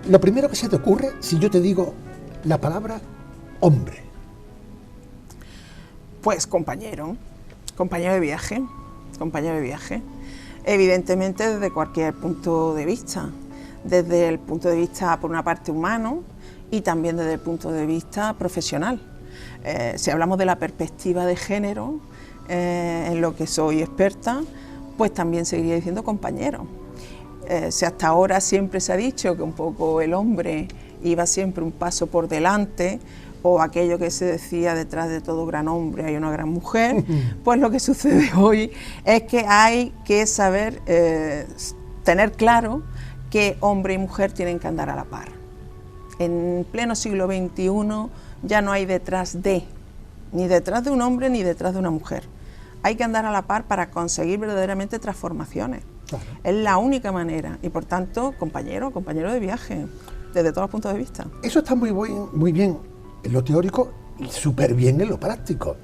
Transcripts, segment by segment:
Lo primero que se te ocurre si yo te digo la palabra hombre. Pues compañero de viaje, compañero de viaje. Evidentemente desde cualquier punto de vista, desde el punto de vista por una parte humano y también desde el punto de vista profesional. Si hablamos de la perspectiva de género, en lo que soy experta, pues también seguiría diciendo compañero. Si hasta ahora siempre se ha dicho que un poco el hombre iba siempre un paso por delante, o aquello que se decía detrás de todo gran hombre hay una gran mujer, pues lo que sucede hoy es que hay que saber tener claro que hombre y mujer tienen que andar a la par. En pleno siglo XXI ya no hay detrás de, ni detrás de un hombre ni detrás de una mujer. Hay que andar a la par para conseguir verdaderamente transformaciones. Claro. Es la única manera y por tanto compañero de viaje, desde todos los puntos de vista. Eso está muy bien en lo teórico y súper bien en lo práctico.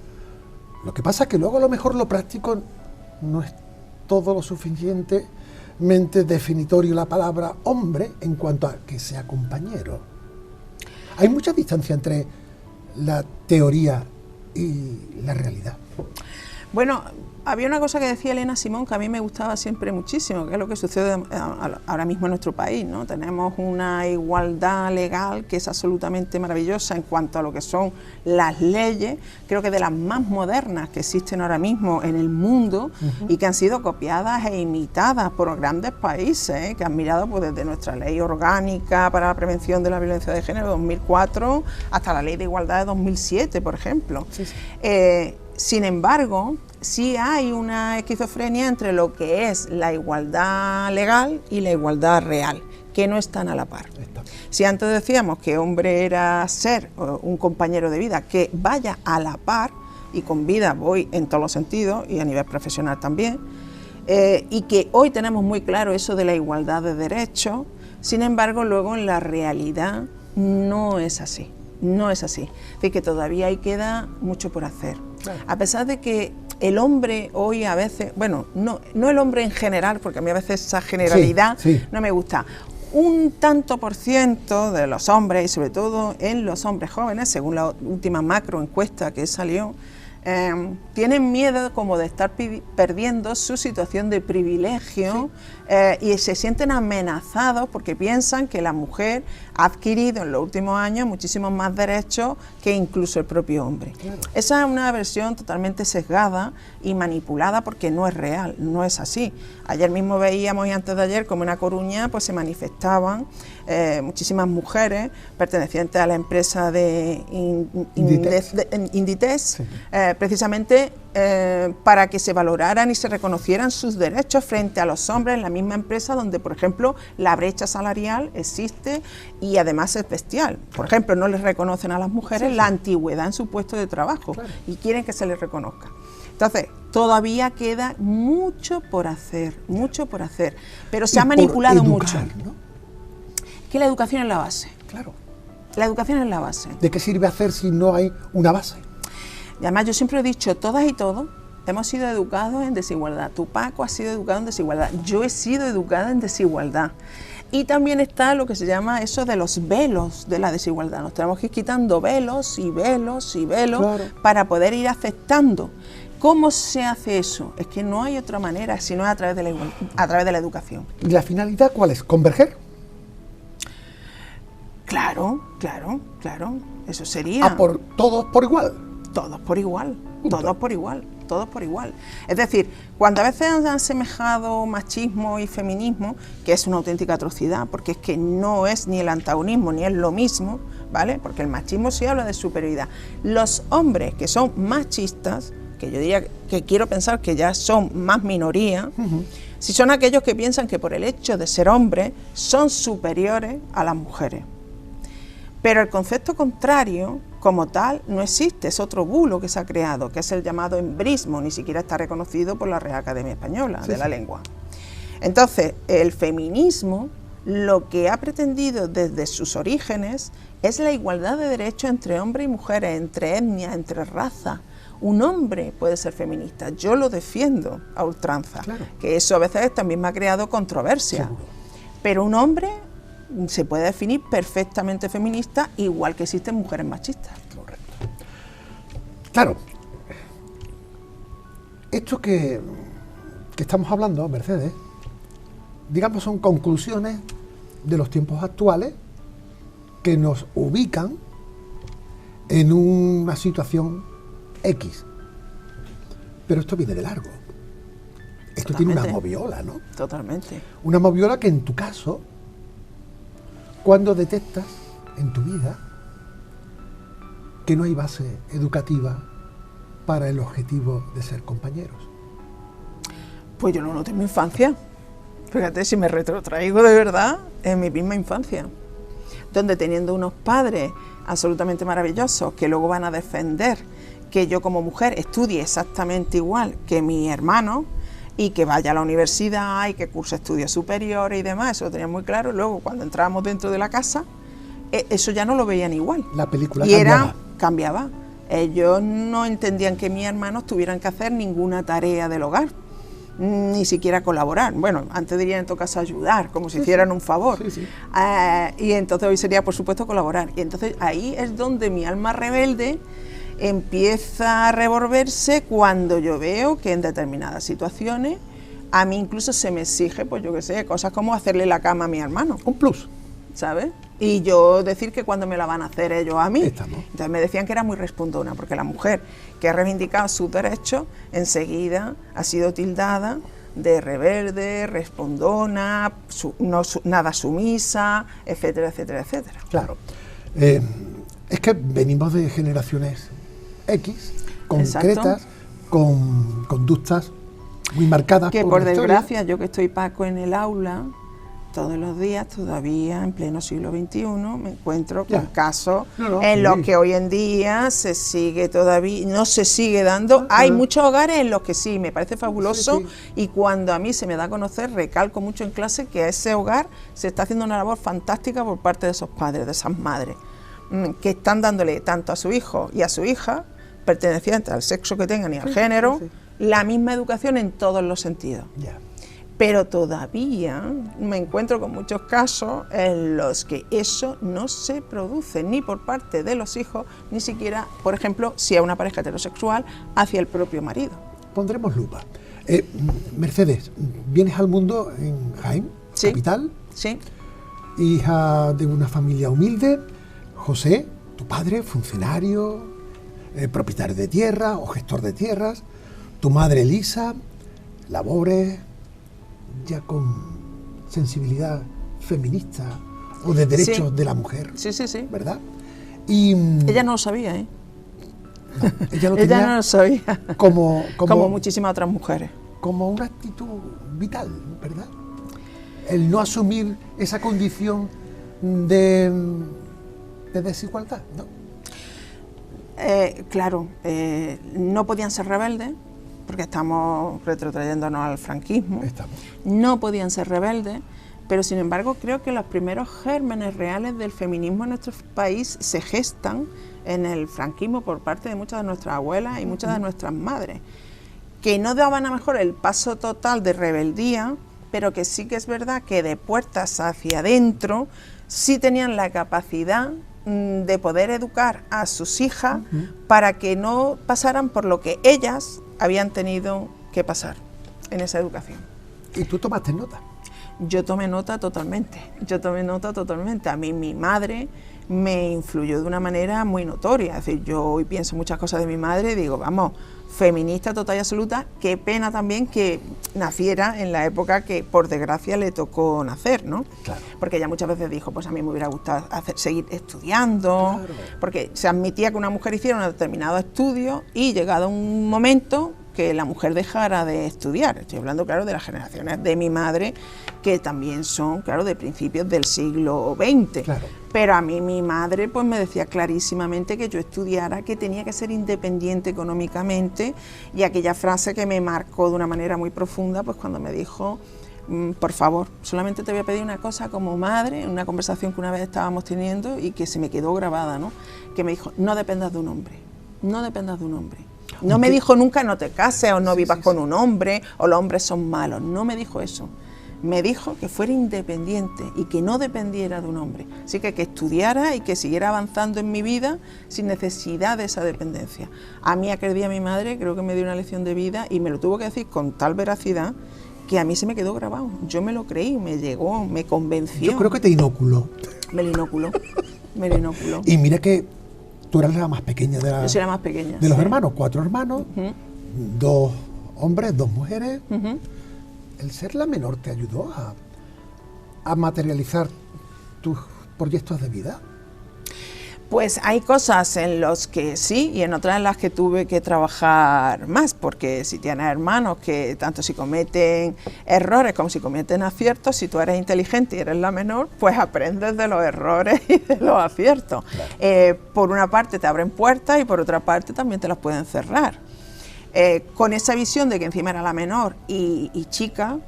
Lo que pasa es que luego a lo mejor lo práctico no es todo lo suficientemente definitorio la palabra hombre en cuanto a que sea compañero. Hay mucha distancia entre la teoría y la realidad. Bueno, había una cosa que decía Elena Simón que a mí me gustaba siempre muchísimo, que es lo que sucede ahora mismo en nuestro país, ¿no? Tenemos una igualdad legal que es absolutamente maravillosa en cuanto a lo que son las leyes, creo que de las más modernas que existen ahora mismo en el mundo y que han sido copiadas e imitadas por grandes países, que han mirado pues, desde nuestra ley orgánica para la prevención de la violencia de género de 2004 hasta la ley de igualdad de 2007, por ejemplo. Sí, sí. Sin embargo, sí hay una esquizofrenia entre lo que es la igualdad legal y la igualdad real, que no están a la par. Si antes decíamos que hombre era ser un compañero de vida que vaya a la par, y con vida voy en todos los sentidos y a nivel profesional también, y que hoy tenemos muy claro eso de la igualdad de derechos, sin embargo luego en la realidad no es así. No es así, es decir, que todavía ahí queda mucho por hacer. Claro. A pesar de que el hombre hoy a veces, bueno, no el hombre en general, porque a mí a veces esa generalidad no me gusta, un tanto por ciento de los hombres, y sobre todo en los hombres jóvenes, según la última macro encuesta que salió, tienen miedo como de estar perdiendo su situación de privilegio y se sienten amenazados porque piensan que la mujer ha adquirido en los últimos años muchísimos más derechos que incluso el propio hombre. Claro. Esa es una versión totalmente sesgada y manipulada porque no es real, no es así. Ayer mismo veíamos y antes de ayer como en A Coruña pues se manifestaban muchísimas mujeres pertenecientes a la empresa de Inditex, precisamente para que se valoraran y se reconocieran sus derechos frente a los hombres en la misma empresa donde, por ejemplo, la brecha salarial existe y además es bestial. Por ejemplo, no les reconocen a las mujeres la antigüedad en su puesto de trabajo y quieren que se les reconozca. Entonces, todavía queda mucho por hacer, pero se ha manipulado mucho. ¿No? Que la educación es la base. Claro. La educación es la base. ¿De qué sirve hacer si no hay una base? Y además yo siempre he dicho, todas y todos hemos sido educados en desigualdad. Tu Paco ha sido educado en desigualdad. Yo he sido educada en desigualdad. Y también está lo que se llama eso de los velos de la desigualdad. Nos tenemos que ir quitando velos y velos y velos para poder ir aceptando. ¿Cómo se hace eso? Es que no hay otra manera, sino a través de la educación. ¿Y la finalidad cuál es? ¿Converger? Claro. Eso sería. ¿Todos por igual? Todos por igual, todos por igual. Es decir, cuando a veces han asemejado machismo y feminismo, que es una auténtica atrocidad, porque es que no es ni el antagonismo ni es lo mismo, ¿vale? Porque el machismo sí habla de superioridad. Los hombres que son machistas, que yo diría que quiero pensar que ya son más minoría, si son aquellos que piensan que por el hecho de ser hombres son superiores a las mujeres. Pero el concepto contrario, como tal, no existe, es otro bulo que se ha creado, que es el llamado embrismo, ni siquiera está reconocido por la Real Academia Española de la Lengua. Entonces, el feminismo lo que ha pretendido desde sus orígenes es la igualdad de derechos entre hombres y mujeres, entre etnias, entre razas. Un hombre puede ser feminista, yo lo defiendo a ultranza, claro, que eso a veces también me ha creado controversia. Seguro. Pero un hombre se puede definir perfectamente feminista, igual que existen mujeres machistas. Correcto. Claro, esto que estamos hablando, Mercedes, digamos son conclusiones de los tiempos actuales que nos ubican en una situación X. Pero esto viene de largo. Esto totalmente tiene una moviola, ¿no? Totalmente. Una moviola que en tu caso, cuando detectas en tu vida que no hay base educativa para el objetivo de ser compañeros. Pues yo lo noté en mi infancia. Fíjate, si me retrotraigo de verdad en mi misma infancia, donde teniendo unos padres absolutamente maravillosos que luego van a defender que yo como mujer estudie exactamente igual que mi hermano y que vaya a la universidad y que curse estudios superiores y demás, eso lo tenía muy claro. Luego cuando entrábamos dentro de la casa, eso ya no lo veían igual. La película y cambiaba. Ellos no entendían que mis hermanos tuvieran que hacer ninguna tarea del hogar, ni siquiera colaborar. Bueno, antes dirían en todo caso ayudar, como si hicieran un favor. Y entonces hoy sería, por supuesto, colaborar. Y entonces ahí es donde mi alma rebelde empieza a revolverse cuando yo veo que en determinadas situaciones a mí incluso se me exige, pues yo qué sé, cosas como hacerle la cama a mi hermano. Un plus. ¿Sabes? Y yo decir que cuando me la van a hacer ellos a mí. Estamos. Entonces me decían que era muy respondona, porque la mujer que ha reivindicado sus derechos, enseguida ha sido tildada de rebelde, respondona, nada sumisa, etcétera, etcétera, etcétera. Claro. Es que venimos de generaciones X, concretas, con conductas muy marcadas. Que por desgracia, yo que estoy Paco en el aula, todos los días, todavía en pleno siglo XXI, me encuentro con casos en los que hoy en día se sigue todavía, no se sigue dando. Hay muchos hogares en los que sí, me parece fabuloso, y cuando a mí se me da a conocer, recalco mucho en clase que a ese hogar se está haciendo una labor fantástica por parte de esos padres, de esas madres, que están dándole tanto a su hijo y a su hija, pertenecientes al sexo que tengan y al género, la misma educación en todos los sentidos. Pero todavía me encuentro con muchos casos en los que eso no se produce ni por parte de los hijos, ni siquiera, por ejemplo, si es una pareja heterosexual, hacia el propio marido. Pondremos lupa. Mercedes, vienes al mundo en Jaén, capital. Sí. Hija de una familia humilde. José, tu padre, funcionario, propietario de tierra o gestor de tierras. Tu madre, Elisa, labores ya con sensibilidad feminista o de derechos de la mujer. Sí. ¿Verdad? Y ella no lo sabía, ¿eh? No, ella no lo sabía. Como muchísimas otras mujeres. Como una actitud vital, ¿verdad? El no asumir esa condición de desigualdad, ¿no? Claro, no podían ser rebeldes, porque estamos retrotrayéndonos al franquismo. No podían ser rebeldes, pero sin embargo creo que los primeros gérmenes reales del feminismo en nuestro país se gestan en el franquismo por parte de muchas de nuestras abuelas y muchas de nuestras madres, que no daban a lo mejor el paso total de rebeldía, pero que sí que es verdad que de puertas hacia adentro sí tenían la capacidad de poder educar a sus hijas para que no pasaran por lo que ellas habían tenido que pasar en esa educación. ¿Y tú tomaste nota? Yo tomé nota totalmente. A mí mi madre me influyó de una manera muy notoria. Es decir, yo hoy pienso muchas cosas de mi madre y digo, vamos, feminista total y absoluta. Qué pena también que naciera en la época que por desgracia le tocó nacer, ¿no? Claro. Porque ella muchas veces dijo, pues a mí me hubiera gustado seguir estudiando, Claro. porque se admitía que una mujer hiciera un determinado estudio y llegado un momento que la mujer dejara de estudiar. Estoy hablando, claro, de las generaciones de mi madre, que también son, claro, de principios del siglo XX. Claro. Pero a mí mi madre pues me decía clarísimamente que yo estudiara, que tenía que ser independiente económicamente, y aquella frase que me marcó de una manera muy profunda, pues cuando me dijo, por favor, solamente te voy a pedir una cosa como madre, en una conversación que una vez estábamos teniendo y que se me quedó grabada, ¿no? Que me dijo, no dependas de un hombre, no dependas de un hombre. No me dijo nunca no te cases o no vivas con un hombre o los hombres son malos, no me dijo eso. Me dijo que fuera independiente y que no dependiera de un hombre. Así que estudiara y que siguiera avanzando en mi vida sin necesidad de esa dependencia. A mí aquel día mi madre creo que me dio una lección de vida y me lo tuvo que decir con tal veracidad que a mí se me quedó grabado. Yo me lo creí, me llegó, me convenció. Yo creo que te inoculó. Me lo inoculó, me lo inoculó. Y mira que tú eras la más pequeña de, Yo soy la más pequeña. de los sí. hermanos, 4 hermanos, 2 hombres, 2 mujeres. El ser la menor te ayudó a materializar tus proyectos de vida. Pues hay cosas en las que sí y en otras en las que tuve que trabajar más, porque si tienes hermanos que tanto si cometen errores como si cometen aciertos, si tú eres inteligente y eres la menor, pues aprendes de los errores y de los aciertos. Claro. Por una parte te abren puertas y por otra parte también te las pueden cerrar. Con esa visión de que encima era la menor y chica,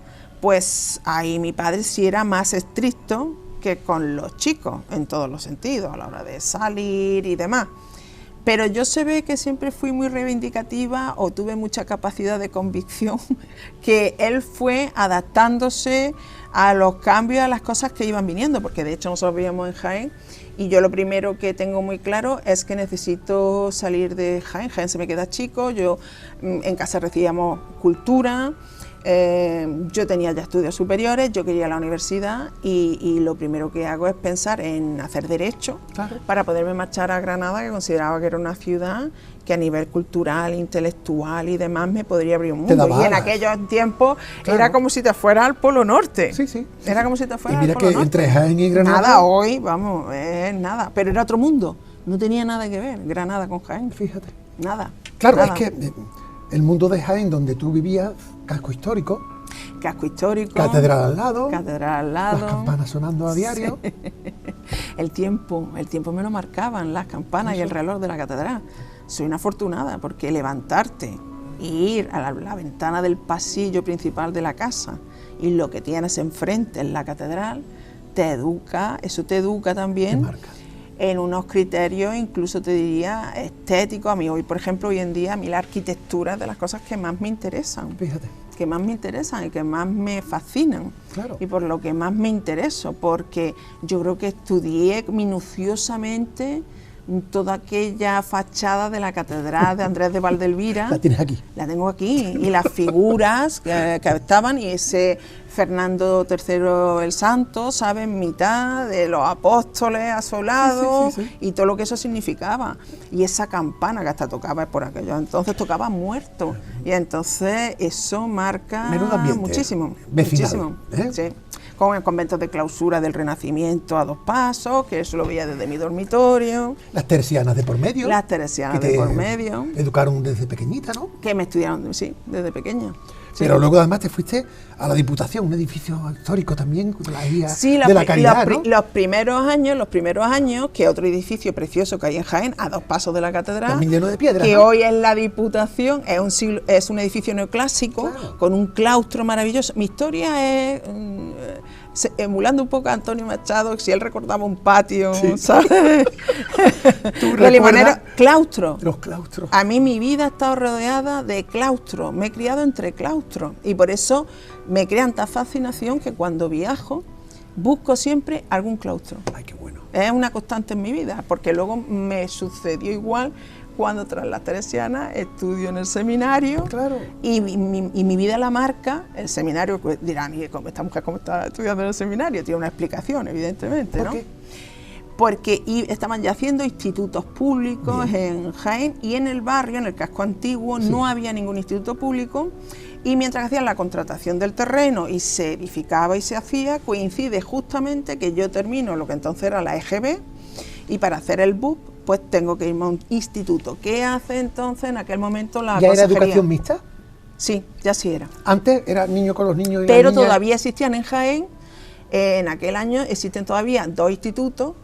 pues ahí mi padre sí era más estricto que con los chicos, en todos los sentidos, a la hora de salir y demás. Pero yo se ve que siempre fui muy reivindicativa o tuve mucha capacidad de convicción, que él fue adaptándose a los cambios, a las cosas que iban viniendo, porque de hecho nosotros vivíamos en Jaén y yo lo primero que tengo muy claro es que necesito salir de Jaén. Jaén se me queda chico, yo en casa recibíamos cultura. Yo tenía ya estudios superiores, yo quería ir a la universidad y lo primero que hago es pensar en hacer Derecho, claro, para poderme marchar a Granada, que consideraba que era una ciudad que a nivel cultural, intelectual y demás me podría abrir un mundo. Y en aquellos tiempos, claro, era como si te fueras al Polo Norte. Sí, sí. Era como si te fueras al Polo Norte. Y mira que entre Jaén y Granada... Nada, hoy, vamos, nada. Pero era otro mundo, no tenía nada que ver Granada con Jaén. Fíjate. Nada. Claro, nada. Es que el mundo de Jaén, donde tú vivías, casco histórico, catedral al lado, las campanas sonando a diario. Sí. El tiempo me lo marcaban las campanas. Eso. Y el reloj de la catedral. Soy una afortunada porque levantarte e ir a la ventana del pasillo principal de la casa y lo que tienes enfrente en la catedral te educa, eso te educa también. Te marca. En unos criterios, incluso te diría, estéticos. A mí hoy, por ejemplo, hoy en día, a mí la arquitectura es de las cosas que más me interesan. Fíjate. Que más me interesan y que más me fascinan. Claro. Y por lo que más me intereso, porque yo creo que estudié minuciosamente toda aquella fachada de la Catedral de Andrés de Valdelvira. La tienes aquí. La tengo aquí, y las figuras que estaban, y ese Fernando III el Santo, ¿sabes?, en mitad de los apóstoles a su lado, sí. Y todo lo que eso significaba. Y esa campana que hasta tocaba por aquello, entonces tocaba muerto. Y entonces eso marca muchísimo. Vecinal, muchísimo. Sí. Con el convento de clausura del Renacimiento a 2 pasos, que eso lo veía desde mi dormitorio. Las teresianas de por medio. Las teresianas de por medio. Educaron desde pequeñita, ¿no? Que me estudiaron, sí, desde pequeña. Sí. Pero luego además te fuiste a la Diputación, un edificio histórico también, la guía sí, de la Caridad, ¿no? Los primeros años, que otro edificio precioso que hay en Jaén, a 2 pasos de la catedral, también lleno de piedras, que ¿no? hoy es la Diputación, es un edificio neoclásico, claro, con un claustro maravilloso. Mi historia es emulando un poco a Antonio Machado, si él recordaba un patio, sí, ¿sabes? ¿Tú limonero, claustro. Los claustros. A mí mi vida ha estado rodeada de claustros, me he criado entre claustros y por eso me crea tanta fascinación que cuando viajo busco siempre algún claustro. Ay, qué bueno. Es una constante en mi vida, porque luego me sucedió igual cuando tras las teresianas estudio en el seminario, claro, y mi vida la marca el seminario. Dirán, ¿y esta mujer cómo está estudiando en el seminario? Tiene una explicación, evidentemente, ¿no? ¿Por qué? porque estaban ya haciendo institutos públicos en Jaén, y en el barrio, en el casco antiguo, no había ningún instituto público, y mientras hacían la contratación del terreno y se edificaba y se hacía, coincide justamente que yo termino lo que entonces era la EGB, y para hacer el BUP pues tengo que irme a un instituto. ¿Qué hace entonces en aquel momento la ¿Ya consejería? era educación mixta? Sí, ya sí era. Antes era niño con los niños y pero las niñas. todavía existían en Jaén, en aquel año existen todavía 2 institutos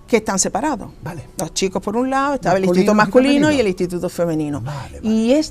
que están separados. Vale. Los chicos por un lado, estaba el Masculino instituto y masculino femenino. y el instituto femenino. Vale, vale. Y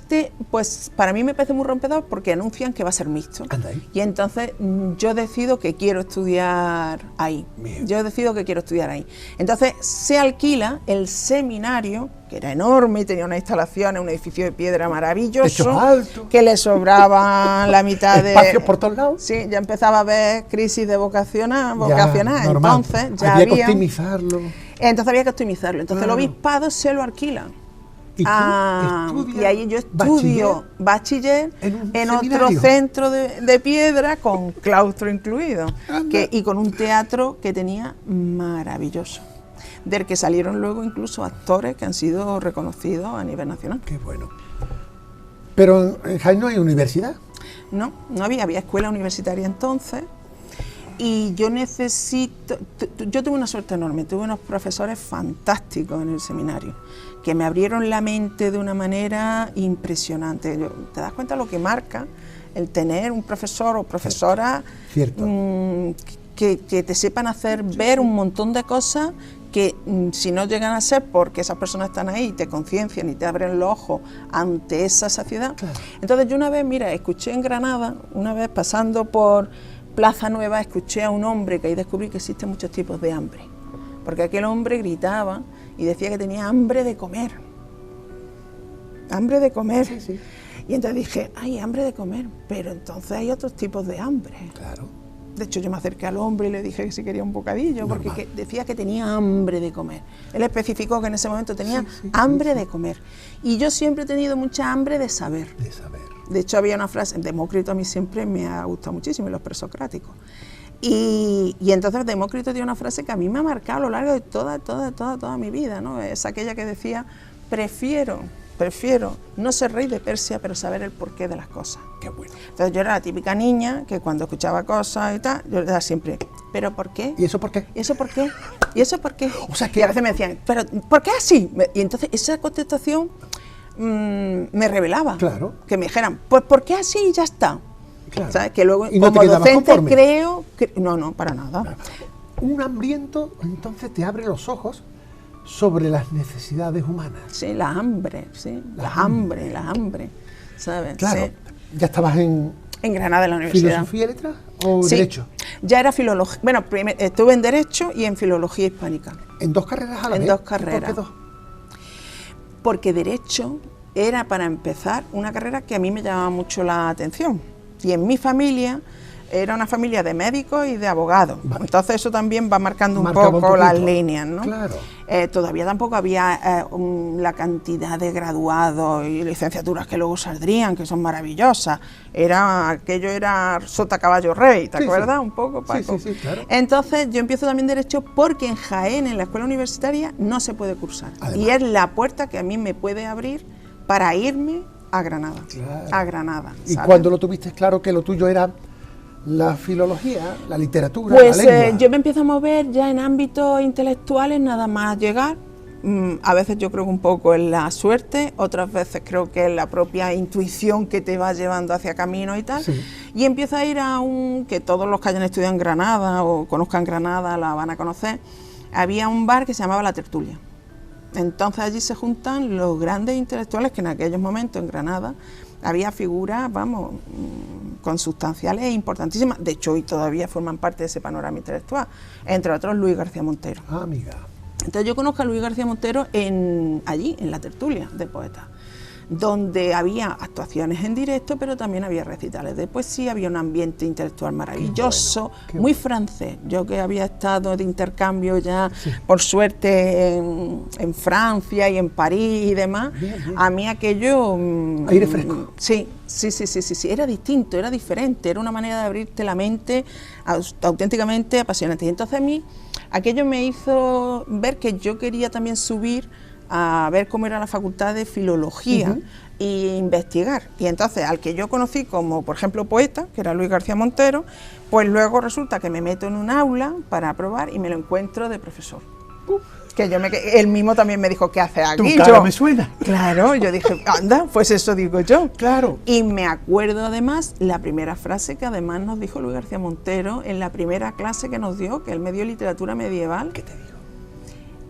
pues para mí me parece muy rompedor porque anuncian que va a ser mixto. Anda ahí. Y entonces yo decido que quiero estudiar ahí. Bien. Yo decido que quiero estudiar ahí. Entonces se alquila el seminario, que era enorme y tenía unas instalaciones, un edificio de piedra maravilloso, Techos altos. que le sobraba la mitad de... Espacios por todos lados. Sí, ya empezaba a haber crisis de vocacional. Ya, normal. Entonces ya había que había... optimizarlo. Entonces había que optimizarlo. Entonces Claro. el obispado se lo alquila. ¿Y tú estudias Y ahí yo estudio bachiller en un en otro seminario? centro de piedra con claustro incluido, Anda. y con un teatro que tenía maravilloso, del que salieron luego incluso actores que han sido reconocidos a nivel nacional. Qué bueno. Pero en Jaén no hay universidad. No había escuela universitaria entonces, y yo yo tuve una suerte enorme, tuve unos profesores fantásticos en el seminario, que me abrieron la mente de una manera impresionante. ¿Te das cuenta lo que marca el tener un profesor o profesora Cierto. que te sepan hacer ver un montón de cosas que si no llegan a ser porque esas personas están ahí y te conciencian y te abren los ojos ante esa saciedad? Claro. Entonces yo una vez, mira, escuché en Granada, una vez pasando por Plaza Nueva, escuché a un hombre que ahí descubrí que existen muchos tipos de hambre, porque aquel hombre gritaba y decía que tenía hambre de comer. Hambre de comer. Sí, sí. Y entonces dije, ay, hambre de comer, pero entonces hay otros tipos de hambre. Claro. De hecho, yo me acerqué al hombre y le dije que si quería un bocadillo, Normal. porque decía que tenía hambre de comer. Él especificó que en ese momento tenía Sí, hambre de comer. Y yo siempre he tenido mucha hambre de saber. De saber. De hecho, había una frase, Demócrito a mí siempre me ha gustado muchísimo, y los presocráticos. Y entonces Demócrito tiene una frase que a mí me ha marcado a lo largo de toda mi vida, ¿no? Es aquella que decía, prefiero no ser rey de Persia, pero saber el porqué de las cosas. Qué bueno. Entonces yo era la típica niña que cuando escuchaba cosas y tal, yo era siempre, ¿pero por qué? ¿Y eso por qué? ¿Y eso por qué? ¿Y eso por qué? O sea que- Y a veces me decían, ¿pero por qué así? Y entonces esa contestación me revelaba. Claro. Que me dijeran, pues ¿por qué así? Y ya está. Claro. ¿Sabes? Que luego ¿Y no te como quedabas docente conforme? creo que... No, para nada. Un hambriento entonces te abre los ojos sobre las necesidades humanas. Sí, la hambre, sí. La hambre, ¿sabes? Claro. Sí. ¿Ya estabas en En Granada, en la universidad. filosofía y letras o Sí, derecho? ya era filología. Bueno, estuve en Derecho y en Filología Hispánica. ¿En 2 carreras a la En vez? 2 ¿Y carreras. ¿Por qué 2? Porque Derecho era, para empezar, una carrera que a mí me llamaba mucho la atención. Y en mi familia era una familia de médicos y de abogados. Vale. Entonces eso también va marcando Marcaba un poco las poquito. líneas, ¿no? Claro. Todavía tampoco había la cantidad de graduados y licenciaturas que luego saldrían, que son maravillosas. Aquello era sota caballo rey, ¿te Sí, acuerdas? sí. Un poco, Paco. Sí, claro. Entonces yo empiezo también Derecho porque en Jaén, en la escuela universitaria, no se puede cursar. Además. Y es la puerta que a mí me puede abrir para irme a Granada. Claro. A Granada. ¿Y ¿sabes? cuando lo tuviste claro que lo tuyo era la filología, la literatura, Pues la lengua? yo me empiezo a mover ya en ámbitos intelectuales nada más llegar. A veces yo creo que un poco es la suerte, otras veces creo que es la propia intuición que te va llevando hacia caminos y tal. Sí. Y empiezo a ir a que todos los que hayan estudiado en Granada o conozcan Granada la van a conocer. Había un bar que se llamaba La Tertulia. Entonces allí se juntan los grandes intelectuales que en aquellos momentos en Granada había figuras, vamos, consustanciales e importantísimas. De hecho, hoy todavía forman parte de ese panorama intelectual. Entre otros, Luis García Montero. Ah, amiga. Entonces yo conozco a Luis García Montero allí, en La Tertulia de Poetas, donde había actuaciones en directo, pero también había recitales de poesía, había un ambiente intelectual maravilloso, qué muy bueno. francés. Yo que había estado de intercambio ya, por suerte, en Francia y en París y demás, Bien, bien. a mí aquello... Aire fresco. Sí, era distinto, era diferente, era una manera de abrirte la mente auténticamente apasionante. Y entonces a mí aquello me hizo ver que yo quería también subir a ver cómo era la facultad de filología e investigar. Y entonces al que yo conocí como, por ejemplo, poeta, que era Luis García Montero, pues luego resulta que me meto en un aula para probar y me lo encuentro de profesor. Que él mismo también me dijo, ¿qué haces aquí? Tu cara me suena. Claro, yo dije, anda, pues eso digo yo. Claro. Y me acuerdo además la primera frase que además nos dijo Luis García Montero en la primera clase que nos dio, que él me dio literatura medieval. ¿Qué te digo?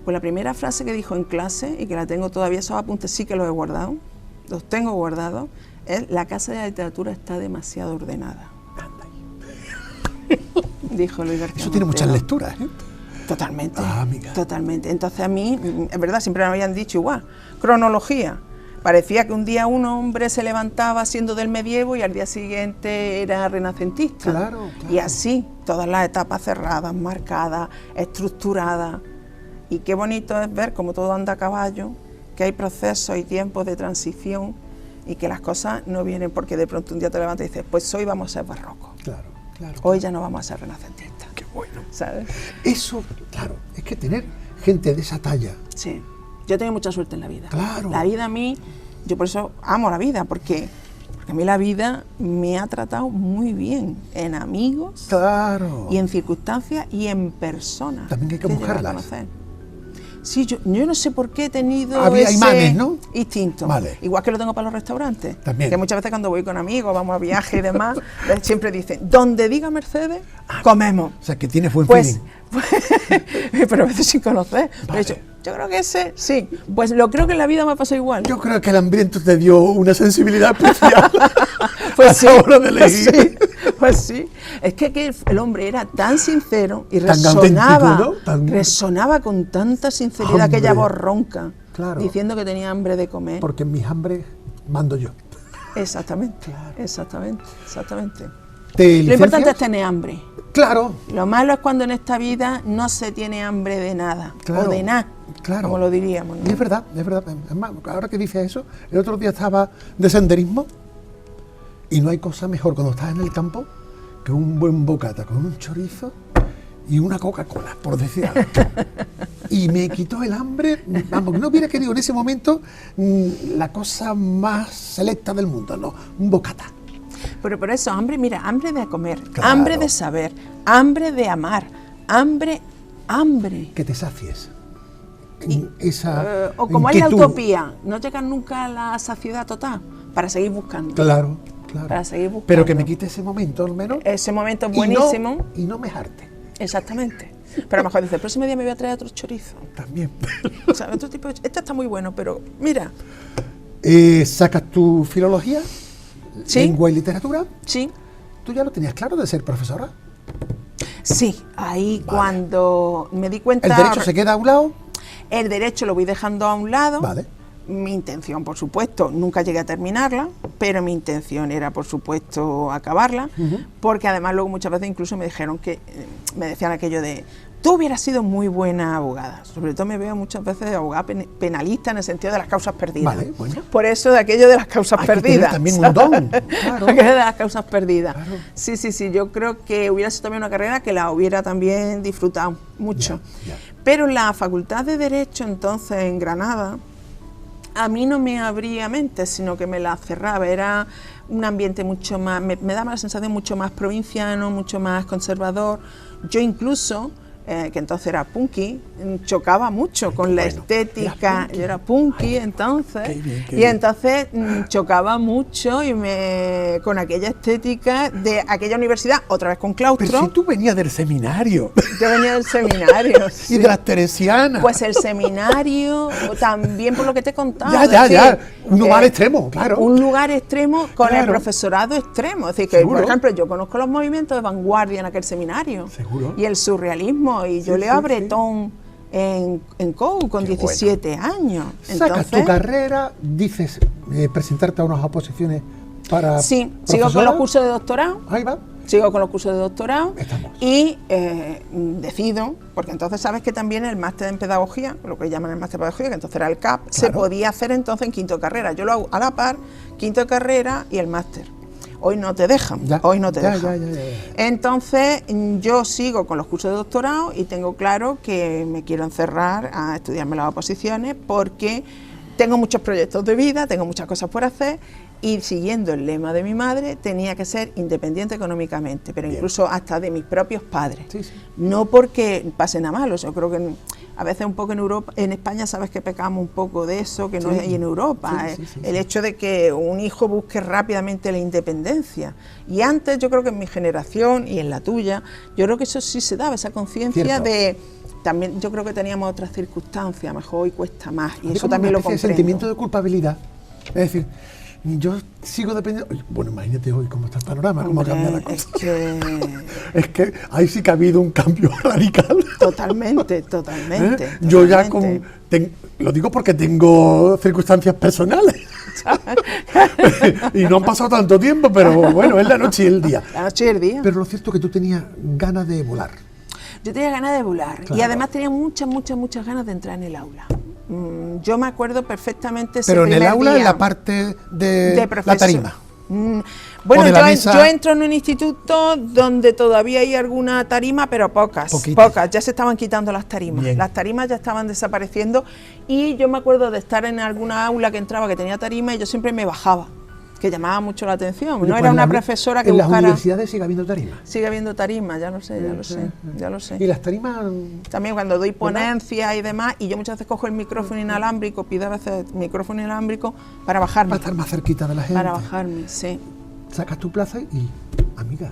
Pues la primera frase que dijo en clase, y que la tengo todavía, esos apuntes sí que los he guardado, los tengo guardados, es: la casa de la literatura está demasiado ordenada. Dijo Luis García Eso tiene Montero. muchas lecturas, ¿eh? Totalmente, amiga. totalmente. Entonces a mí, es verdad, siempre me habían dicho igual, cronología. Parecía que un día un hombre se levantaba siendo del medievo y al día siguiente era renacentista. Claro, claro. Y así, todas las etapas cerradas, marcadas, estructuradas. Y qué bonito es ver cómo todo anda a caballo, que hay procesos y tiempos de transición y que las cosas no vienen porque de pronto un día te levantas y dices, pues hoy vamos a ser barroco. Claro, claro. Hoy ya no vamos a ser renacentistas. Qué bueno. ¿Sabes? Eso, claro, es que tener gente de esa talla. Sí, yo he tenido mucha suerte en la vida. Claro. La vida a mí, yo por eso amo la vida, porque a mí la vida me ha tratado muy bien, en amigos, Claro. y en circunstancias y en personas. También hay que he llegado a buscarlas. conocer. Sí, yo no sé por qué he tenido Había ese imanes, ¿no? instinto. Vale. Igual que lo tengo para los restaurantes. También. Que muchas veces cuando voy con amigos, vamos a viaje y demás, siempre dicen, donde diga Mercedes, comemos. O sea, que tienes buen Pues, feeling. pero a veces sin conocer. Pero he dicho, yo creo que ese, sí. Pues lo creo que en la vida me ha pasado igual. Yo creo que el hambriento te dio una sensibilidad especial. Pues sí, a la hora de elegir. pues sí. Es que el hombre era tan sincero y Tan resonaba, auténtico, ¿no? resonaba con tanta sinceridad, Hombre. aquella voz ronca, Claro. diciendo que tenía hambre de comer. Porque en mis hambres mando yo. Exactamente, exactamente. ¿Te Lo licencias? importante es tener hambre. Claro. Lo malo es cuando en esta vida no se tiene hambre de nada, Claro, o de nada, claro. como lo diríamos, ¿no? Y es verdad, es verdad. Es más, ahora que dices eso, el otro día estaba de senderismo y no hay cosa mejor cuando estás en el campo que un buen bocata con un chorizo y una Coca-Cola, por decir algo. Y me quitó el hambre, vamos, no hubiera querido en ese momento la cosa más selecta del mundo, no, un bocata. Pero por eso, hambre, mira, hambre de comer, Claro. hambre de saber, hambre de amar, hambre. Que te sacies. En esa O como es la inquietud. utopía, no llegar nunca a la saciedad total, para seguir buscando. Claro, claro. Para seguir buscando. Pero que me quite ese momento al menos. Ese momento es y no- buenísimo. Y no me jarte. Exactamente. Pero a lo mejor dice, el próximo día me voy a traer otro chorizo. También. O sea, otro tipo de... Este está muy bueno, pero mira, Sacas tu filología, Sí. lengua y literatura. sí, ¿Tú ya lo tenías claro de ser profesora? sí, ahí Vale. cuando me di cuenta... ¿El derecho se queda a un lado? El derecho lo voy dejando a un lado. Vale. Mi intención, por supuesto, nunca llegué a terminarla, pero mi intención era, por supuesto, acabarla, porque además luego muchas veces incluso me dijeron que, me decían aquello de, tú hubieras sido muy buena abogada. Sobre todo me veo muchas veces de abogada penalista en el sentido de las causas perdidas. Vale, bueno. Por eso de aquello de las causas Hay que tener perdidas. también un don, claro. Aquello de las causas perdidas. Claro. Sí, yo creo que hubiera sido también una carrera que la hubiera también disfrutado mucho. Ya. Pero la Facultad de Derecho entonces en Granada, a mí no me abría mente, sino que me la cerraba. Era un ambiente mucho más, me daba la sensación mucho más provinciano, mucho más conservador. Yo incluso, que entonces era punky, chocaba mucho con la bueno, estética. eras punky. Yo era punky entonces, qué bien, qué y bien. entonces chocaba mucho con aquella estética de aquella universidad, otra vez con claustro. Pero si tú venías del seminario Yo venía del seminario. y de las teresianas. Pues el seminario, también por lo que te he contado. Ya. Un lugar extremo, claro. Un lugar extremo con el Claro. profesorado extremo. Es decir, que, Seguro. por ejemplo, yo conozco los movimientos de vanguardia en aquel seminario. Seguro. Y el surrealismo. Y yo Sí, leo a sí, Bretón en COU con Qué 17 años. Sacas tu carrera, dices presentarte a unas oposiciones para Sí, sigo con profesora. los cursos de doctorado. Ahí va. Sigo con los cursos de doctorado Estamos. y decido, porque entonces sabes que también el máster en pedagogía, lo que llaman el máster de pedagogía, que entonces era el CAP, se Claro. podía hacer entonces en quinto de carrera. Yo lo hago a la par, quinto de carrera y el máster. hoy no te dejan, hoy no te dejan. Entonces yo sigo con los cursos de doctorado y tengo claro que me quiero encerrar a estudiarme las oposiciones porque tengo muchos proyectos de vida, tengo muchas cosas por hacer y siguiendo el lema de mi madre tenía que ser independiente económicamente, pero incluso hasta de mis propios padres. No porque pase nada malo, yo creo que a veces un poco en Europa, en España sabes que pecamos un poco de eso, que no hay en Europa, el hecho de que un hijo busque rápidamente la independencia. Y antes yo creo que en mi generación y en la tuya, yo creo que eso sí se daba, esa conciencia de... También yo creo que teníamos otras circunstancias, mejor hoy cuesta más, y eso también lo comprendo. Sentimiento de culpabilidad, es decir, yo sigo dependiendo. Bueno, imagínate hoy cómo está el panorama, cómo cambia la cosa. Es que ahí sí que ha habido un cambio radical. Totalmente. Yo ya lo digo porque tengo circunstancias personales. Y no han pasado tanto tiempo, pero bueno, es la noche y el día. La noche y el día. Pero lo cierto es que tú tenías ganas de volar. Yo tenía ganas de volar, y además tenía muchas ganas de entrar en el aula. Yo me acuerdo perfectamente ese Pero en el aula, día, en la parte de la tarima. Bueno, yo entro en un instituto donde todavía hay alguna tarima, pero pocas, ya se estaban quitando las tarimas. Bien. Las tarimas ya estaban desapareciendo y yo me acuerdo de estar en alguna aula que entraba que tenía tarima y yo siempre me bajaba, que llamaba mucho la atención. No era una profesora que buscara... ¿En las universidades sigue habiendo tarima? Sigue habiendo tarima, ya lo sé. ¿Y las tarimas...? También cuando doy ponencias y demás, y yo muchas veces cojo el micrófono inalámbrico, pido a veces micrófono inalámbrico para bajarme. Para estar más cerquita de la gente. Para bajarme, sí. Sacas tu plaza y, amiga,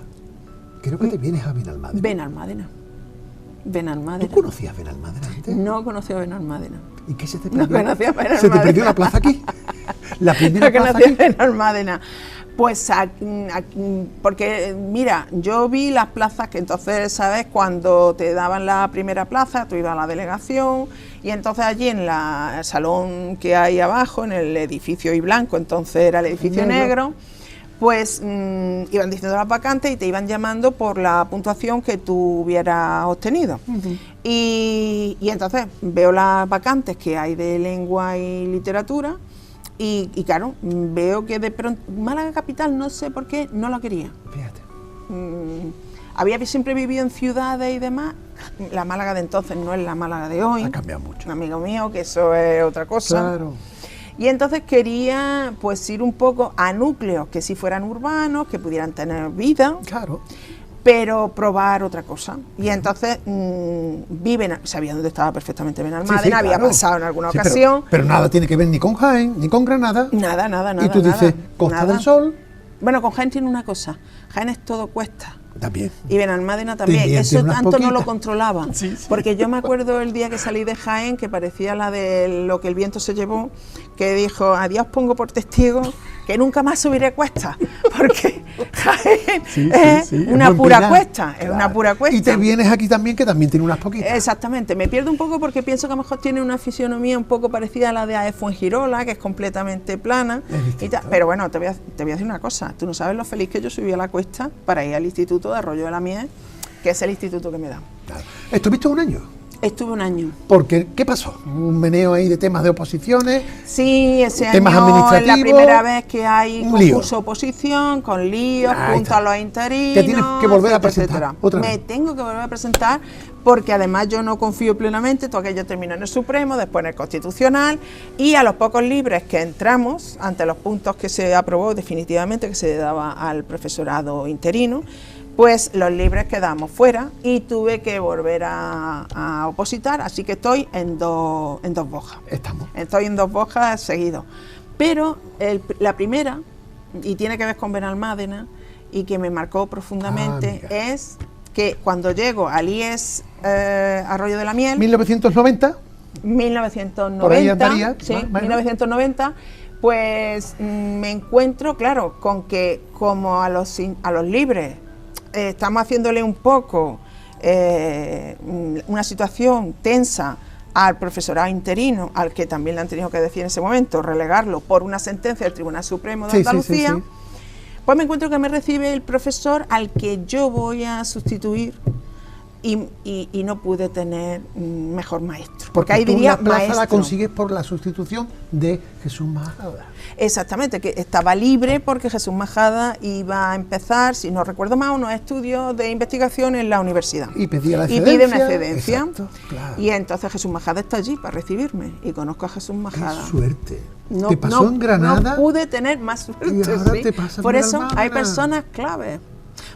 creo que te vienes a Benalmádena. Benalmádena. ¿Tú conocías Benalmádena antes? No conocía Benalmádena. ¿Y qué se te perdió? No conocía Benalmádena. ¿Se te perdió la plaza aquí? ¿La primera plaza aquí? Benalmádena. Pues porque, mira, yo vi las plazas que entonces, ¿sabes? Cuando te daban la primera plaza, tú ibas a la delegación y entonces allí en el salón que hay abajo, en el edificio y blanco, entonces era el edificio negro, pues iban diciendo las vacantes y te iban llamando por la puntuación que tú hubieras obtenido. Y entonces veo las vacantes que hay de lengua y literatura y claro, veo que de pronto Málaga Capital, no sé por qué, no la quería. Fíjate. Había siempre vivido en ciudades y demás. La Málaga de entonces no es la Málaga de hoy. Ha cambiado mucho. Un amigo mío, que eso es otra cosa. Claro. Y entonces quería pues ir un poco a núcleos que sí fueran urbanos, que pudieran tener vida, claro, pero probar otra cosa. Y entonces sabía dónde estaba perfectamente Benalmádena, había pasado en alguna ocasión. Pero nada tiene que ver ni con Jaén, ni con Granada. Nada. Y tú dices, Costa del Sol. Bueno, con Jaén tiene una cosa, Jaén es todo cuesta. También. Y Benalmádena también. Eso tanto no lo controlaba. Porque yo me acuerdo el día que salí de Jaén, que parecía la de Lo que el viento se llevó, que dijo, a Dios pongo por testigo que nunca más subiré cuestas, porque Jaén es una pura cuesta, es una pura cuesta. Y te vienes aquí también, que también tiene unas poquitas. Exactamente, me pierdo un poco porque pienso que a lo mejor tiene una fisionomía un poco parecida a la de AE Fuengirola, que es completamente plana. Pero bueno, te voy a decir una cosa, tú no sabes lo feliz que yo subí a la cuesta para ir al Instituto de Arroyo de la Miel, que es el instituto que me da. Claro. ¿Estuviste un año? Estuve un año. Porque, ¿qué pasó? ¿Un meneo ahí de temas de oposiciones? Sí, ese temas año administrativos, es la primera vez que hay concurso de oposición, con líos, junto a los interinos. Te tienes que volver a presentar otra vez. Me tengo que volver a presentar porque además yo no confío plenamente, todo aquello terminó en el Supremo, después en el Constitucional, y a los pocos libres que entramos, ante los puntos que se aprobó definitivamente, que se daba al profesorado interino, pues los libres quedamos fuera y tuve que volver a opositar, así que estoy en dos bojas. Estoy en dos bojas seguidos. Pero la primera, y tiene que ver con Benalmádena, y que me marcó profundamente, es que cuando llego al IES Arroyo de la Miel... 1990. 1990, por ahí andaría, sí, 1990, pues me encuentro, claro, con que como a los libres estamos haciéndole un poco una situación tensa al profesorado interino, al que también le han tenido que decir en ese momento, relegarlo por una sentencia del Tribunal Supremo de Andalucía, pues me encuentro que me recibe el profesor al que yo voy a sustituir y no pude tener mejor maestro. Porque ahí tú diría la plaza maestro. la consigues por la sustitución de Jesús Majada. Exactamente, que estaba libre porque Jesús Majada iba a empezar, si no recuerdo mal, unos estudios de investigación en la universidad. Y pedía la Y excedencia. pide una excedencia. Exacto, claro. Y entonces Jesús Majada está allí para recibirme. Y conozco a Jesús Majada. ¡Qué suerte! No, ¿Te pasó en Granada? No pude tener más suerte. Y ahora sí. te pasa Por en eso Almámara. hay personas claves.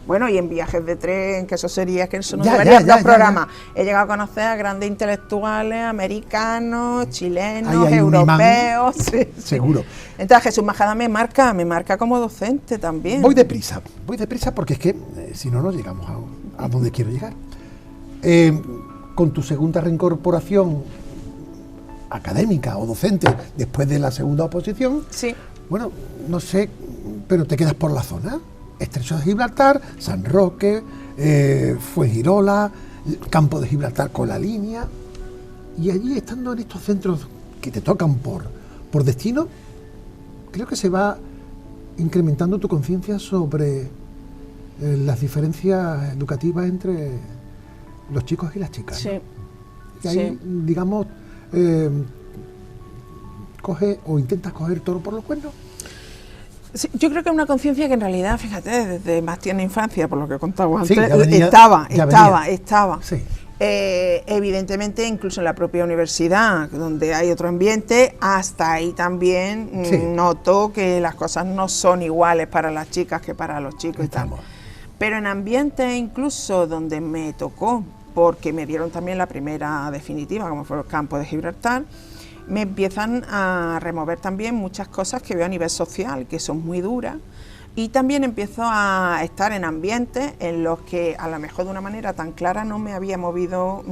Bueno, y en viajes de tren, que eso sería, que eso no Ya, llevaría ya, dos ya, programas. He llegado a conocer a grandes intelectuales americanos, chilenos, Ahí hay un europeos. Sí, sí. Seguro. Entonces Jesús Majada me marca como docente también. Voy deprisa porque es que si no, no llegamos a donde quiero llegar. Con tu segunda reincorporación académica o docente después de la segunda oposición, Sí. bueno, no sé, pero te quedas por la zona. Estrecho de Gibraltar, San Roque, Fuengirola, Campo de Gibraltar con la línea. Y allí, estando en estos centros que te tocan por destino, creo que se va incrementando tu conciencia sobre las diferencias educativas entre los chicos y las chicas. Sí. Y ahí, Sí. digamos, coge o intentas coger el toro por los cuernos. Sí, yo creo que es una conciencia que en realidad, fíjate, desde más tierna infancia, por lo que contaba antes, Sí, ya venía, estaba. Sí. Evidentemente, incluso en la propia universidad, donde hay otro ambiente, hasta ahí también Sí. noto que las cosas no son iguales para las chicas que para los chicos y tal. Estamos. Pero en ambientes incluso donde me tocó, porque me dieron también la primera definitiva, como fue el Campo de Gibraltar, me empiezan a remover también muchas cosas que veo a nivel social, que son muy duras, y también empiezo a estar en ambientes en los que a lo mejor de una manera tan clara no me había movido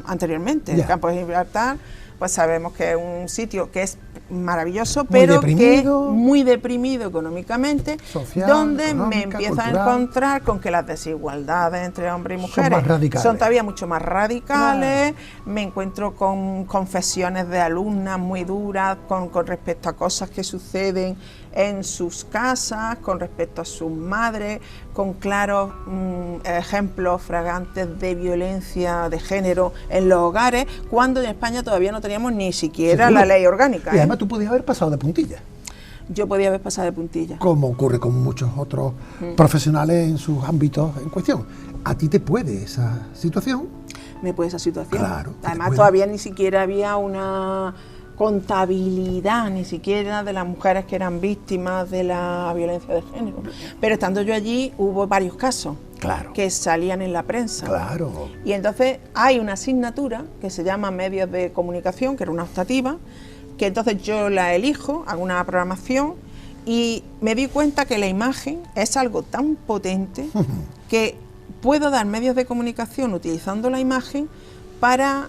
anteriormente. Ya. El Campo de Gibraltar, pues sabemos que es un sitio que es maravilloso, Muy pero deprimido. que muy deprimido económicamente, Social, donde me económica, empiezo cultural. a encontrar con que las desigualdades entre hombres y Son mujeres más radicales. son todavía mucho más radicales. Me encuentro con confesiones de alumnas muy duras con respecto a cosas que suceden en sus casas, con respecto a sus madres, con claros ejemplos fragantes de violencia de género en los hogares, cuando en España todavía no teníamos ni siquiera Seguro. la ley orgánica. Y además tú podías haber pasado de puntilla, Yo podía haber pasado de puntilla. como ocurre con muchos otros profesionales en sus ámbitos en cuestión. ¿A ti te puede esa situación? Me puede esa situación. Claro, que te Además, puede. todavía ni siquiera había una contabilidad, ni siquiera de las mujeres que eran víctimas de la violencia de género. Pero estando yo allí, hubo varios casos Claro. que salían en la prensa. Claro. Y entonces hay una asignatura que se llama Medios de Comunicación, que era una optativa, que entonces yo la elijo, hago una programación y me di cuenta que la imagen es algo tan potente que puedo dar medios de comunicación utilizando la imagen para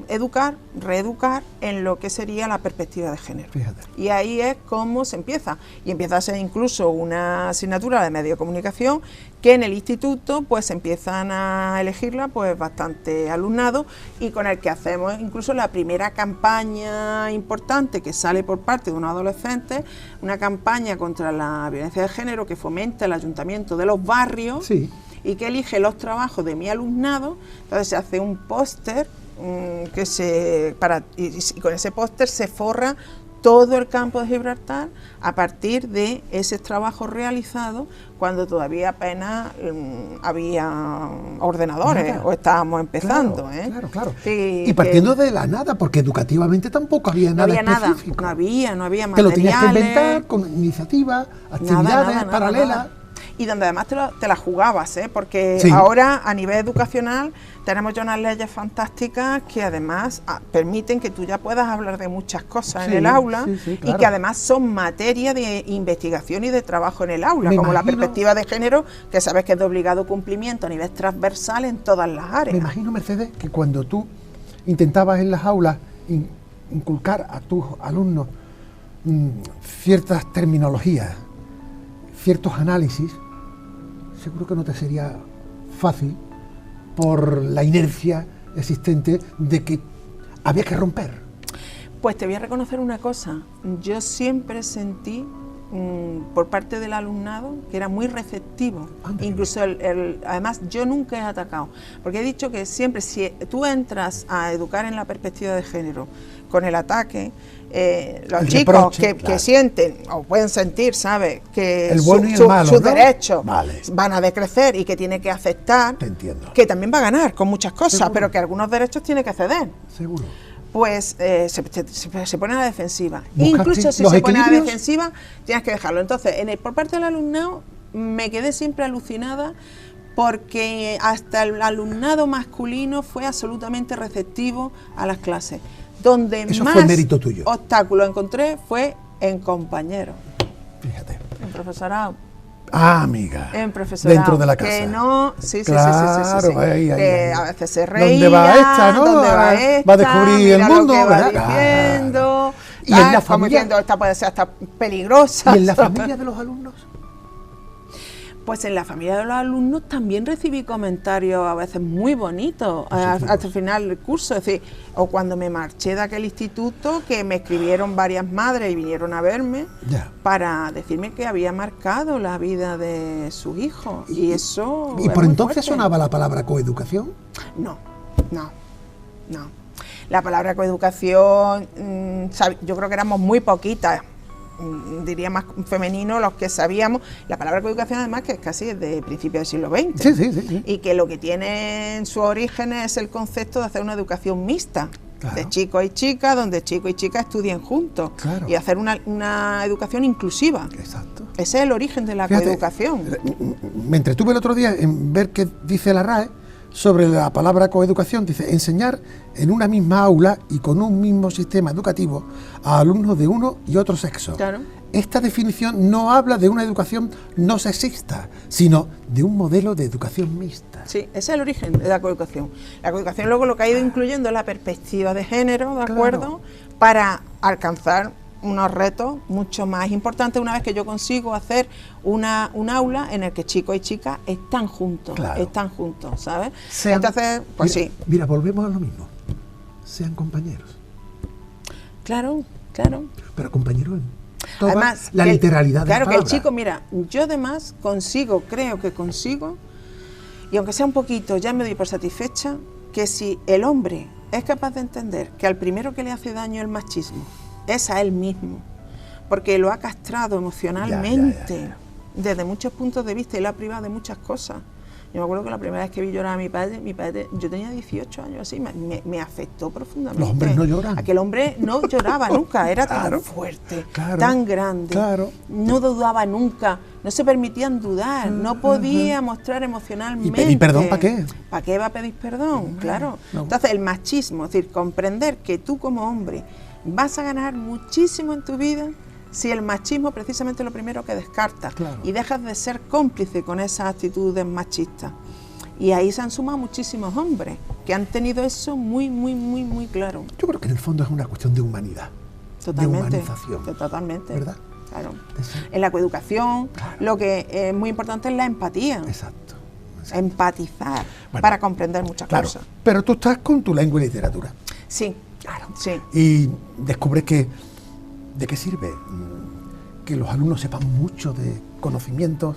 educar, reeducar en lo que sería la perspectiva de género. Fíjate. Y ahí es como se empieza. Y empieza a ser incluso una asignatura de medio de comunicación que en el instituto pues empiezan a elegirla pues bastante alumnado y con el que hacemos incluso la primera campaña importante que sale por parte de unos adolescentes, una campaña contra la violencia de género que fomenta el ayuntamiento de los barrios. Sí. Y que elige los trabajos de mi alumnado. Entonces se hace un póster y con ese póster se forra todo el Campo de Gibraltar a partir de ese trabajo realizado cuando todavía apenas había ordenadores. Nada. O estábamos empezando. Claro, claro. Sí, Y partiendo de la nada, porque educativamente tampoco había no nada había nada, específico. no había Te materiales. lo tenías que inventar con iniciativas, actividades Nada, paralelas. nada. Y donde además te la jugabas, porque Sí. ahora a nivel educacional tenemos ya unas leyes fantásticas que además permiten que tú ya puedas hablar de muchas cosas en Sí, el aula sí, y claro. que además son materia de investigación y de trabajo en el aula, Me como la imagino- perspectiva de género, que sabes que es de obligado cumplimiento a nivel transversal en todas las áreas. Me imagino, Mercedes, que cuando tú intentabas en las aulas inculcar a tus alumnos ciertas terminologías, ciertos análisis, seguro que no te sería fácil por la inercia existente de que había que romper. Pues te voy a reconocer una cosa, yo siempre sentí por parte del alumnado, que era muy receptivo. Anda, Incluso además yo nunca he atacado, porque he dicho que siempre si tú entras a educar en la perspectiva de género con el ataque, los El chicos reproche, que claro. sienten o pueden sentir, ¿sabes?, que El bueno y el malo, sus ¿no? derechos Vale. van a decrecer y que tiene que aceptar, Te entiendo. que también va a ganar con muchas cosas, Seguro. pero que algunos derechos tiene que ceder. Seguro. Pues se pone a la defensiva. Buscar Incluso si los se pone a la equilibrios. defensiva, tienes que dejarlo. Entonces, por parte del alumnado, me quedé siempre alucinada porque hasta el alumnado masculino fue absolutamente receptivo a las clases. Donde Eso más fue mérito tuyo. obstáculo encontré fue en compañeros, Fíjate. en profesorado. Ah, amiga. En profesorado, Dentro de la casa. que no, sí, Claro, sí. ahí, Que ahí. a veces se reía. ¿Dónde va esta, no? ¿Dónde va esta? Va a descubrir el Mira mundo, lo que va ¿verdad? diciendo. Y en la Como familia. diciendo, esta puede ser hasta peligrosa. ¿Y en la familia de los alumnos? Pues en la familia de los alumnos también recibí comentarios a veces muy bonitos hasta el final del curso. Es decir, o cuando me marché de aquel instituto, que me escribieron varias madres y vinieron a verme Ya. para decirme que había marcado la vida de sus hijos. Y eso. ¿Y es por muy entonces fuerte. sonaba la palabra coeducación? No. La palabra coeducación, yo creo que éramos muy poquitas, diría más femenino los que sabíamos. La palabra coeducación, además, que es casi desde principios del siglo XX. Sí. Y que lo que tiene en su origen es el concepto de hacer una educación mixta, Claro. de chicos y chicas, donde chicos y chicas estudien juntos. Claro. Y hacer una educación inclusiva. Exacto. Ese es el origen de la Fíjate, coeducación. Me entretuve el otro día en ver qué dice la RAE sobre la palabra coeducación. Dice, enseñar en una misma aula y con un mismo sistema educativo a alumnos de uno y otro sexo. Claro. Esta definición no habla de una educación no sexista, sino de un modelo de educación mixta. Sí, ese es el origen de la coeducación. La coeducación luego lo que ha ido incluyendo es la perspectiva de género, ¿de acuerdo? Para alcanzar unos retos mucho más importantes una vez que yo consigo hacer un aula en el que chicos y chicas están juntos, Claro. ¿sabes? Sean- Entonces, pues mira, sí, Mira, volvemos a lo mismo. Sean compañeros, claro. pero compañeros en toda Además, la que literalidad de claro, la que el palabra. chico, mira, yo además creo que consigo, y aunque sea un poquito, ya me doy por satisfecha, que si el hombre es capaz de entender que al primero que le hace daño el machismo es a él mismo, porque lo ha castrado emocionalmente Ya. desde muchos puntos de vista y lo ha privado de muchas cosas. Yo me acuerdo que la primera vez que vi llorar a mi padre, yo tenía 18 años así, me afectó profundamente. Los hombres no lloran. Aquel hombre no lloraba nunca, era Claro, tan fuerte, claro, tan grande, claro. no dudaba nunca, no se permitían dudar, no podía mostrar emocionalmente. ¿Y pedir perdón para qué? ¿Para qué va a pedir perdón? Claro. no. Entonces el machismo, es decir, comprender que tú como hombre vas a ganar muchísimo en tu vida si el machismo precisamente es lo primero que descartas, Claro. y dejas de ser cómplice con esas actitudes machistas. Y ahí se han sumado muchísimos hombres que han tenido eso muy claro. Yo creo que en el fondo es una cuestión de humanidad, Totalmente. de humanización. Totalmente. ¿Verdad? Claro. Eso. En la coeducación, Claro. lo que es muy importante es la empatía. Exacto. Empatizar Bueno, para comprender muchas Claro, cosas. pero tú estás con tu lengua y literatura Sí, claro. Sí. y descubres que ¿de qué sirve que los alumnos sepan mucho de conocimientos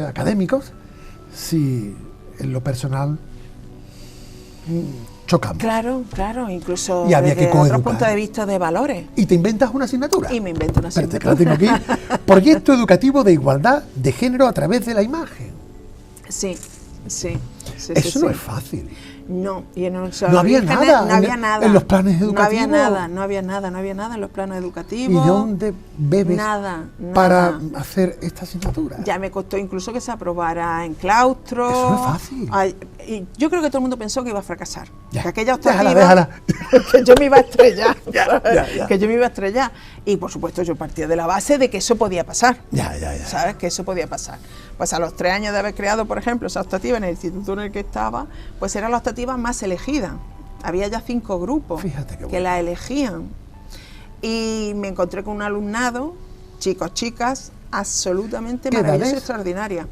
académicos si en lo personal chocamos? Claro, incluso Y había desde que coeducar. otro punto de vista de valores. Y te inventas una asignatura. Y me invento una Espérate, asignatura. que la tengo aquí. Proyecto educativo de igualdad de género a través de la imagen. Sí. Eso no es fácil. No, y No había nada no había nada en los planes No había educativos. no había nada en los planes ¿Y educativos. de dónde bebes Nada. para hacer esta asignatura? Ya me costó incluso que se aprobara en claustro. Eso no es fácil. Y yo creo que todo el mundo pensó que iba a fracasar. Ya. Que aquella optativa, Déjala. que yo me iba a estrellar. Ya. Que yo me iba a estrellar. Y por supuesto yo partía de la base de que eso podía pasar. Ya. ¿Sabes? Que eso podía pasar. Pues a los 3 años de haber creado, por ejemplo, esa optativa en el instituto en el que estaba, pues era la optativa más elegida. Había ya 5 grupos Fíjate qué que bueno. la elegían. Y me encontré con un alumnado, chicos, chicas, absolutamente ¿Qué maravilloso y edades? extraordinaria.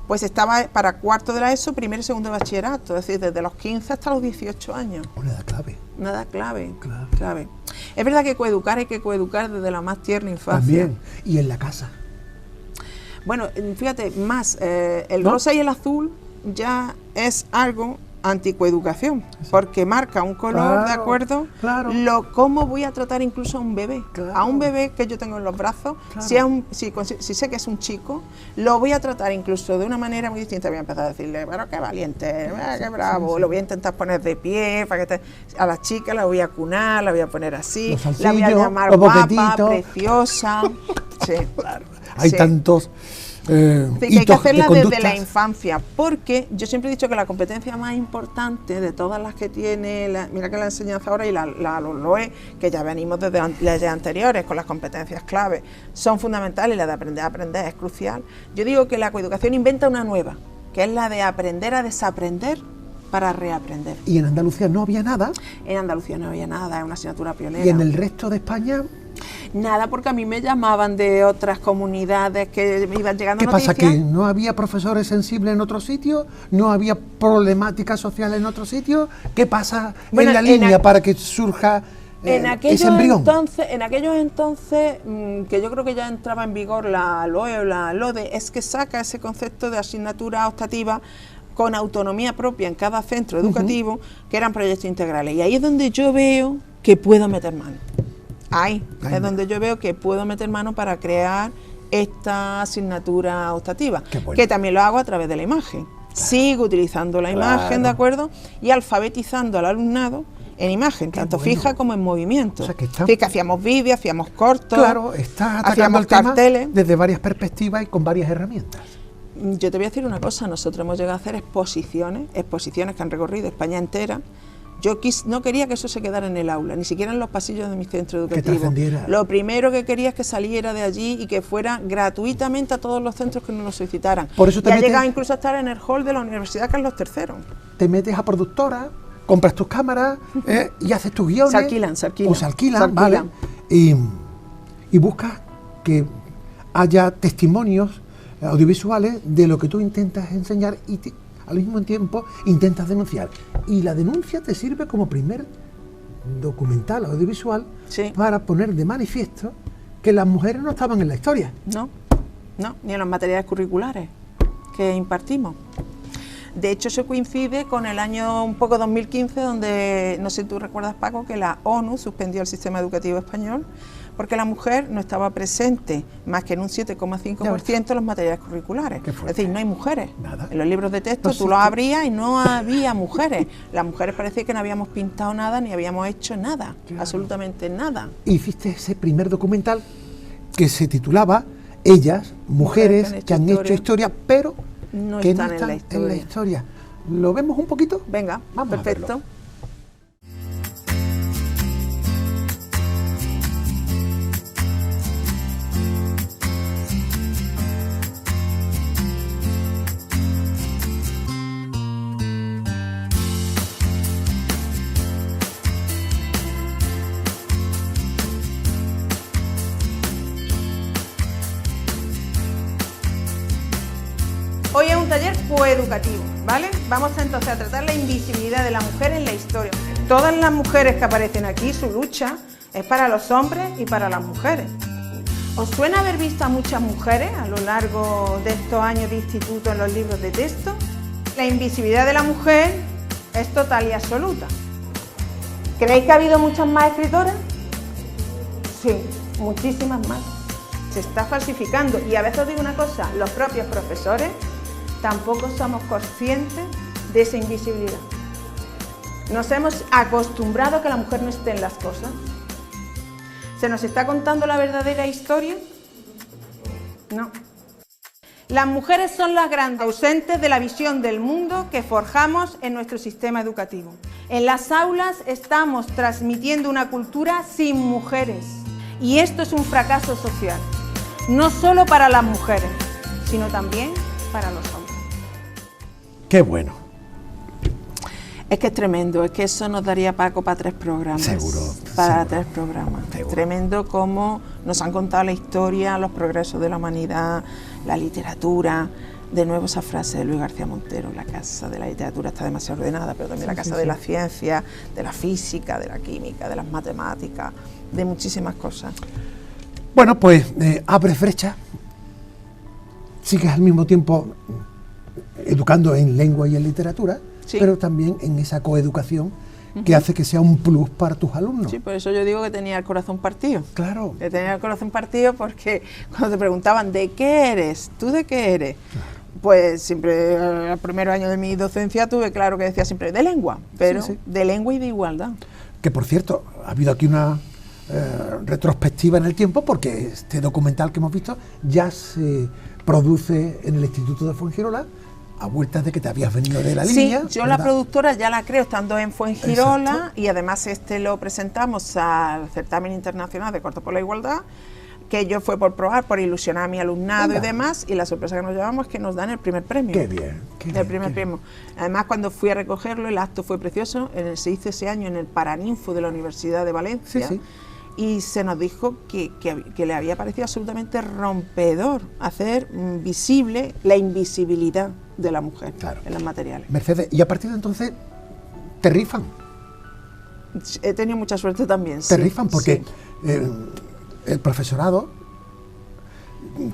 Pues estaba para cuarto de la ESO, primero y segundo de bachillerato, es decir, desde los 15 hasta los 18 años. Una edad clave. Una edad clave. Es verdad que hay que coeducar desde la más tierna infancia. También, y en la casa. Bueno, fíjate, más, el rosa y el azul ya es algo anticoeducación, porque marca un color, claro, ¿de acuerdo? Claro. Cómo voy a tratar incluso a un bebé. Claro. A un bebé que yo tengo en los brazos, Claro. si sé que es un chico, lo voy a tratar incluso de una manera muy distinta. Voy a empezar a decirle, pero qué valiente, qué bravo, sí. lo voy a intentar poner de pie, para que a la chica la voy a cunar, la voy a poner así, Los la voy a llamar los guapa, boquetitos. preciosa. Sí, Claro. Hay sí. tantos Sí, que hay que hitos hacerla de desde conductas. la infancia, porque yo siempre he dicho que la competencia más importante de todas las que tiene, mira que la enseñanza ahora y la LOE, que ya venimos desde leyes anteriores con las competencias clave, son fundamentales, la de aprender a aprender es crucial. Yo digo que la coeducación inventa una nueva, que es la de aprender a desaprender para reaprender. ¿Y en Andalucía no había nada? En Andalucía no había nada, es una asignatura pionera. ¿Y en el resto de España? Nada, porque a mí me llamaban de otras comunidades que me iban llegando ¿Qué noticias. pasa? ¿Que no había profesores sensibles en otro sitio? ¿No había problemática social en otro sitio? ¿Qué pasa Bueno, en la línea para que surja ese embrión? En aquellos entonces, que yo creo que ya entraba en vigor la LOE o la LODE, es que saca ese concepto de asignatura optativa con autonomía propia en cada centro educativo, que eran proyectos integrales. Y ahí es donde yo veo que puedo meter mano. Ahí es donde yo veo que puedo meter mano para crear esta asignatura optativa, bueno. que también lo hago a través de la imagen. Claro. Sigo utilizando la imagen, ¿de acuerdo? Y alfabetizando al alumnado en imagen, tanto fija como en movimiento. O sea, que hacíamos vídeos, hacíamos cortos, claro, está atacando el carteles. tema desde varias perspectivas y con varias herramientas. Yo te voy a decir una cosa, nosotros hemos llegado a hacer exposiciones que han recorrido España entera. Yo no quería que eso se quedara en el aula, ni siquiera en los pasillos de mi centro educativo. Lo primero que quería es que saliera de allí y que fuera gratuitamente a todos los centros que nos lo solicitaran. Por eso ha llegado incluso a estar en el hall de la Universidad Carlos III. Te metes a productora, compras tus cámaras y haces tus guiones. Se alquilan. O se alquilan, ¿vale? Y buscas que haya testimonios audiovisuales de lo que tú intentas enseñar y al mismo tiempo intentas denunciar. Y la denuncia te sirve como primer documental audiovisual para poner de manifiesto que las mujeres no estaban en la historia. No, ni en los materiales curriculares que impartimos. De hecho, eso coincide con el año un poco 2015, donde, no sé si tú recuerdas, Paco, que la ONU suspendió el sistema educativo español porque la mujer no estaba presente más que en un 7,5% en los materiales curriculares. Es decir, no hay mujeres. Nada. En los libros de texto tú los abrías y no había mujeres. Las mujeres parecía que no habíamos pintado nada ni habíamos hecho nada, absolutamente nada. Hiciste ese primer documental que se titulaba Ellas, mujeres que han hecho historia, pero no que están no están en la historia. ¿Lo vemos un poquito? Venga, vamos perfecto. A verlo. Hoy es un taller coeducativo, ¿vale? Vamos entonces a tratar la invisibilidad de la mujer en la historia. Todas las mujeres que aparecen aquí, su lucha es para los hombres y para las mujeres. ¿Os suena haber visto a muchas mujeres a lo largo de estos años de instituto en los libros de texto? La invisibilidad de la mujer es total y absoluta. ¿Creéis que ha habido muchas más escritoras? Sí, muchísimas más. Se está falsificando y a veces os digo una cosa, los propios profesores tampoco somos conscientes de esa invisibilidad. Nos hemos acostumbrado a que la mujer no esté en las cosas. ¿Se nos está contando la verdadera historia? No. Las mujeres son las grandes ausentes de la visión del mundo que forjamos en nuestro sistema educativo. En las aulas estamos transmitiendo una cultura sin mujeres y esto es un fracaso social, no solo para las mujeres, sino también para los hombres. ¡Qué bueno! Es que es tremendo, es que eso nos daría, Paco, para 3 programas. Seguro. Para 3 programas. Seguro. Tremendo cómo nos han contado la historia, los progresos de la humanidad, la literatura, De nuevo esa frase de Luis García Montero: la casa de la literatura está demasiado ordenada, pero también la casa de la ciencia, de la física, de la química, de las matemáticas, de muchísimas cosas. Bueno, pues abres brecha, sigues al mismo tiempo educando en lengua y en literatura, sí, pero también en esa coeducación que hace que sea un plus para tus alumnos. Sí, por eso yo digo que tenía el corazón partido. Claro. Que tenía el corazón partido porque cuando te preguntaban ¿de qué eres? ¿Tú de qué eres? Claro. Pues siempre, el primer año de mi docencia tuve claro que decía siempre de lengua, pero sí, sí, de lengua y de igualdad. Que por cierto, ha habido aquí una retrospectiva en el tiempo, porque este documental que hemos visto ya se produce en el Instituto de Fuengirola, a vueltas de que te habías venido de la línea. Sí, yo ¿verdad? La productora ya la creo estando en Fuengirola. Exacto. Y además lo presentamos al certamen internacional de Corto por la Igualdad, que yo fue por probar, por ilusionar a mi alumnado. Venga. Y demás, y la sorpresa que nos llevamos es que nos dan el primer premio. Qué bien, qué bien. El primer premio. Además, cuando fui a recogerlo, el acto fue precioso, se hizo ese año en el Paraninfo de la Universidad de Valencia. Sí, sí. Y se nos dijo que le había parecido absolutamente rompedor hacer visible la invisibilidad de la mujer, claro, en los materiales. Mercedes, y a partir de entonces te rifan. He tenido mucha suerte también. Te rifan porque sí, el profesorado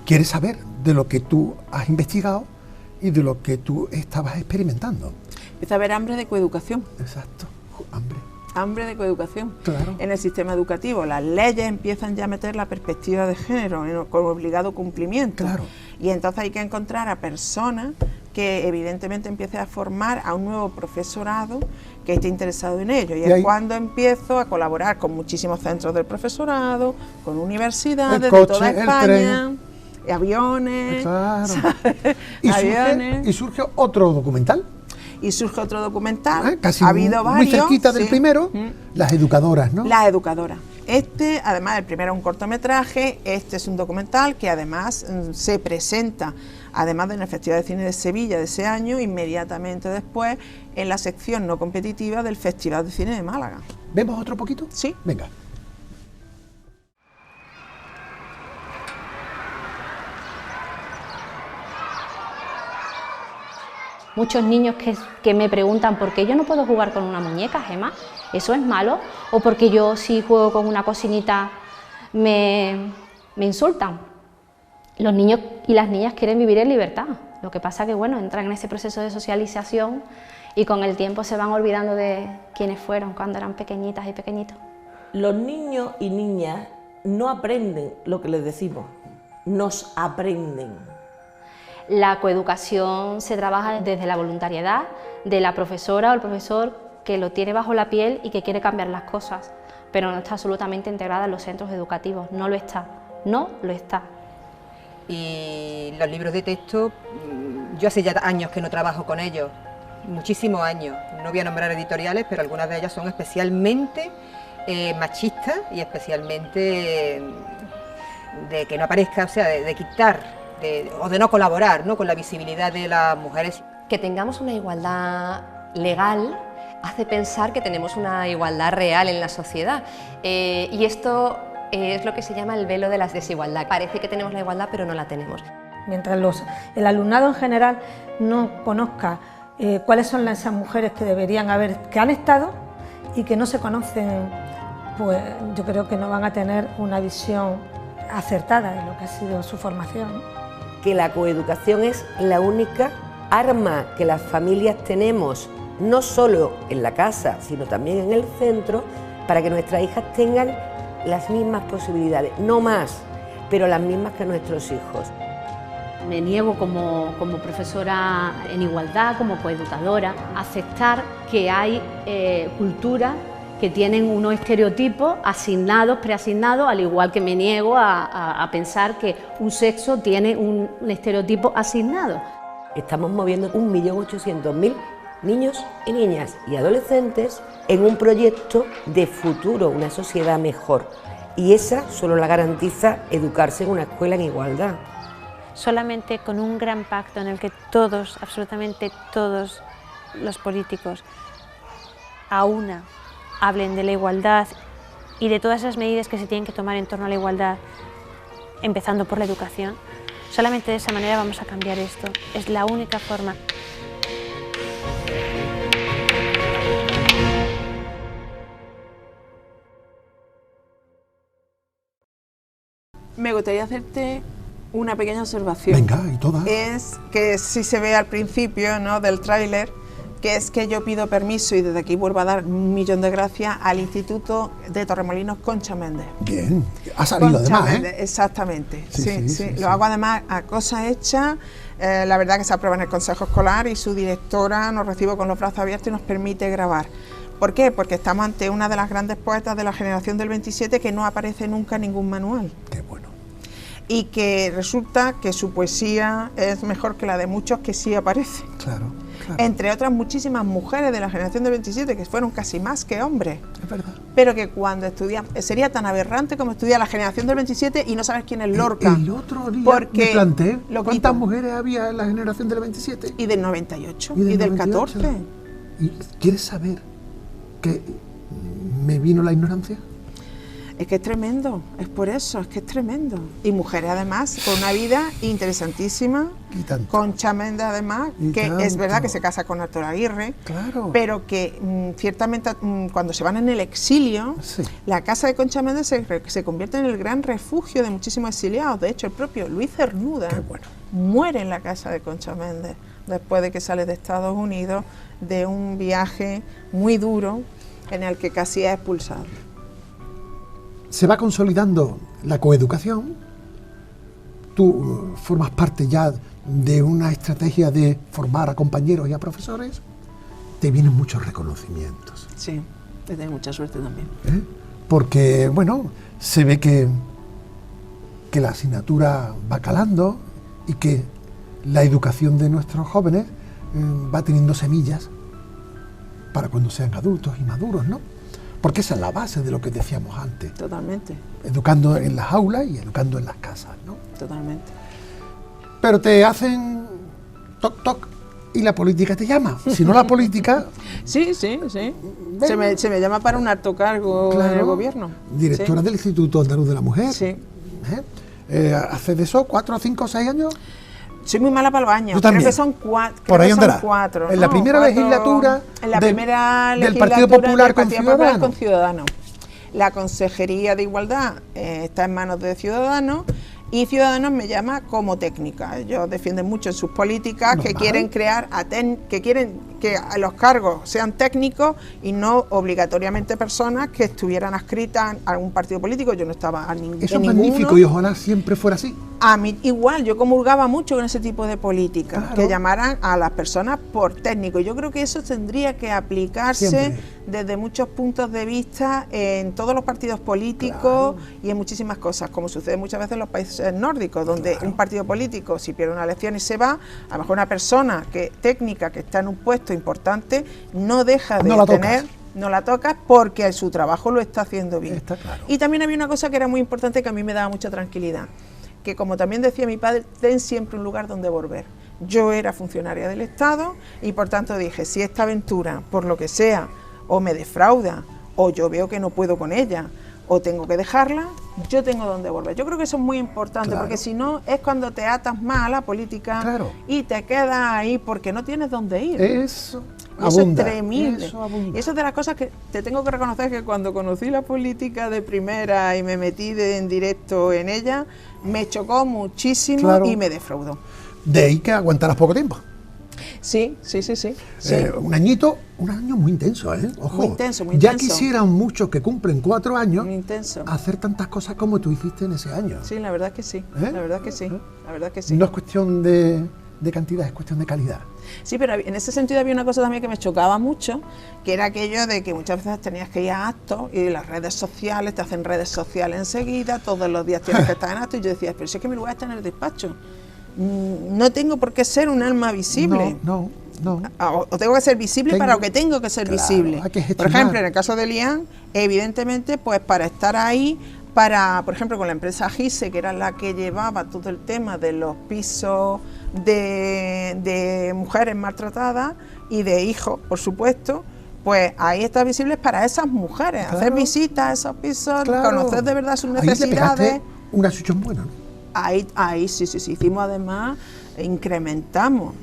quiere saber de lo que tú has investigado y de lo que tú estabas experimentando. Empieza a haber hambre de coeducación. Exacto, hambre de coeducación. Claro. En el sistema educativo las leyes empiezan ya a meter la perspectiva de género con obligado cumplimiento. Claro. Y entonces hay que encontrar a personas que evidentemente empiece a formar a un nuevo profesorado que esté interesado en ello. Y es cuando empiezo a colaborar con muchísimos centros del profesorado, con universidades de toda España, aviones, claro. Y surge otro documental. Y surge otro documental, casi ha habido varios, muy cerquita del primero, Las Educadoras, ¿no? Las Educadoras. Además, el primero es un cortometraje, este es un documental que además se presenta, además en el Festival de Cine de Sevilla de ese año, inmediatamente después en la sección no competitiva del Festival de Cine de Málaga. ¿Vemos otro poquito? Sí. Venga. Muchos niños que me preguntan ¿por qué yo no puedo jugar con una muñeca, Gemma? ¿Eso es malo? ¿O porque yo si juego con una cocinita me insultan? Los niños y las niñas quieren vivir en libertad. Lo que pasa que bueno, entran en ese proceso de socialización y con el tiempo se van olvidando de quiénes fueron cuando eran pequeñitas y pequeñitos. Los niños y niñas no aprenden lo que les decimos, nos aprenden. La coeducación se trabaja desde la voluntariedad de la profesora o el profesor que lo tiene bajo la piel y que quiere cambiar las cosas, pero no está absolutamente integrada en los centros educativos, no lo está, no lo está. Y los libros de texto, yo hace ya años que no trabajo con ellos, muchísimos años, no voy a nombrar editoriales, pero algunas de ellas son especialmente machistas y especialmente de que no aparezca, o sea, de quitar o de no colaborar, ¿no?, con la visibilidad de las mujeres. Que tengamos una igualdad legal hace pensar que tenemos una igualdad real en la sociedad y esto es lo que se llama el velo de las desigualdades. Parece que tenemos la igualdad pero no la tenemos. Mientras el alumnado en general no conozca cuáles son esas mujeres que deberían haber, que han estado y que no se conocen, pues yo creo que no van a tener una visión acertada de lo que ha sido su formación. Que la coeducación es la única arma que las familias tenemos, no solo en la casa, sino también en el centro, para que nuestras hijas tengan las mismas posibilidades, no más, pero las mismas que nuestros hijos. Me niego como profesora en igualdad, como coeducadora, a aceptar que hay culturas que tienen unos estereotipos asignados, preasignados, al igual que me niego a pensar que un sexo tiene un estereotipo asignado. Estamos moviendo 1.800.000 niños y niñas y adolescentes en un proyecto de futuro, una sociedad mejor. Y esa solo la garantiza educarse en una escuela en igualdad. Solamente con un gran pacto en el que todos, absolutamente todos los políticos, a una, hablen de la igualdad y de todas esas medidas que se tienen que tomar en torno a la igualdad, empezando por la educación, Solamente de esa manera vamos a cambiar esto. Es la única forma. Me gustaría hacerte una pequeña observación. Venga, y todas. Es que sí se ve al principio, ¿no?, del tráiler, que es que yo pido permiso, y desde aquí vuelvo a dar 1.000.000 de gracias al Instituto de Torremolinos Concha Méndez. Bien, ha salido Concha además, Méndez, exactamente. Sí, sí. Lo hago además a cosa hecha. La verdad que se aprueba en el Consejo Escolar y su directora nos recibe con los brazos abiertos y nos permite grabar. ¿Por qué? Porque estamos ante una de las grandes poetas de la generación del 27 que no aparece nunca en ningún manual. Qué bueno. Y que resulta que su poesía es mejor que la de muchos que sí aparecen. Claro, claro. Entre otras muchísimas mujeres de la generación del 27 que fueron casi más que hombres. Es verdad. Pero que cuando estudian, sería tan aberrante como estudiar la generación del 27 y no sabes quién es Lorca. El otro día porque me planteé lo cuántas quito. mujeres había en la generación del 27. Y del 98, Y y del 98. 14. ¿Y quieres saber que me vino la ignorancia? Es que es tremendo, es por eso, es que es tremendo. Y mujeres además, con una vida interesantísima. Y tanto. Concha Méndez además, Y que tanto. es verdad que se casa con Arturo Aguirre, Claro. pero que ciertamente cuando se van en el exilio, Sí. la casa de Concha Méndez se convierte en el gran refugio de muchísimos exiliados. De hecho, el propio Luis Cernuda Qué bueno. muere en la casa de Concha Méndez después de que sale de Estados Unidos de un viaje muy duro en el que casi es expulsado. Se va consolidando la coeducación. Tú formas parte ya de una estrategia de formar a compañeros y a profesores. Te vienen muchos reconocimientos. Sí, he tenido mucha suerte también. ¿Eh? Porque, bueno, se ve que la asignatura va calando y que la educación de nuestros jóvenes va teniendo semillas para cuando sean adultos y maduros, ¿no? Porque esa es la base de lo que decíamos antes, Totalmente, educando en las aulas y educando en las casas, ¿no? totalmente. Pero te hacen toc toc y la política te llama. Si no la política, Sí. Se me llama para un alto cargo en el gobierno. directora Sí. del Instituto Andaluz de la Mujer. Sí. ¿Hace de eso 4, 5, 6 años? Soy muy mala para los años. Tú también. Creo que son 4. Por ahí son andará. 4. En la primera legislatura En la del- primera del legislatura Partido Popular del con Partido Popular Ciudadanos. con Ciudadanos. La Consejería de Igualdad está en manos de Ciudadanos y Ciudadanos me llama como técnica. Ellos defienden mucho en sus políticas que Normal. quieren crear, que quieren que a los cargos sean técnicos y no obligatoriamente personas que estuvieran adscritas a algún partido político. Yo no estaba Eso en es ninguno. magnífico y ojalá siempre fuera así. A mí igual, yo comulgaba mucho con ese tipo de políticas, Claro. que llamaran a las personas por técnico. Yo creo que eso tendría que aplicarse Siempre. desde muchos puntos de vista en todos los partidos políticos y en muchísimas cosas, como sucede muchas veces en los países nórdicos, donde un partido político, si pierde una elección y se va, a lo mejor una persona técnica que está en un puesto importante no deja de No la tocas. tener... No la tocas porque su trabajo lo está haciendo bien. Está claro. Y también había una cosa que era muy importante que a mí me daba mucha tranquilidad, que como también decía mi padre, ten siempre un lugar donde volver. Yo era funcionaria del Estado y por tanto dije, si esta aventura, por lo que sea, o me defrauda, o yo veo que no puedo con ella, o tengo que dejarla, yo tengo donde volver. Yo creo que eso es muy importante, Claro. porque si no es cuando te atas más a la política Claro. y te quedas ahí porque no tienes dónde ir. Eso Y eso abunda. es tremendo. Eso abunda. Y eso es de las cosas que te tengo que reconocer, que cuando conocí la política de primera y me metí en directo en ella, me chocó muchísimo Claro. y me defraudó. De ahí que aguantarás poco tiempo. Sí. Un añito, un año muy intenso, ¿eh? Ojo. Muy intenso, muy Ya intenso. quisieran muchos que cumplen 4 años Muy intenso. hacer tantas cosas como tú hiciste en ese año. Sí, la verdad es que sí. ¿Eh? La verdad es que sí. La verdad es que sí. No es cuestión de cantidad, es cuestión de calidad. Sí, pero en ese sentido había una cosa también que me chocaba mucho, que era aquello de que muchas veces tenías que ir a actos y las redes sociales, te hacen redes sociales enseguida, todos los días tienes que estar en actos, y yo decía, pero si es que mi lugar está en el despacho, no tengo por qué ser un alma visible. No. O tengo que ser visible para lo que tengo que ser Claro, visible. hay que Por gestionar. ejemplo, en el caso de Lian, evidentemente, pues para estar ahí, por ejemplo, con la empresa GISE, que era la que llevaba todo el tema de los pisos de mujeres maltratadas y de hijos, por supuesto, pues ahí está visible para esas mujeres, Claro. hacer visitas a esos pisos, Claro. conocer de verdad sus Ahí le necesidades. pegaste una chuchón buena, ¿no? Ahí sí, hicimos además, incrementamos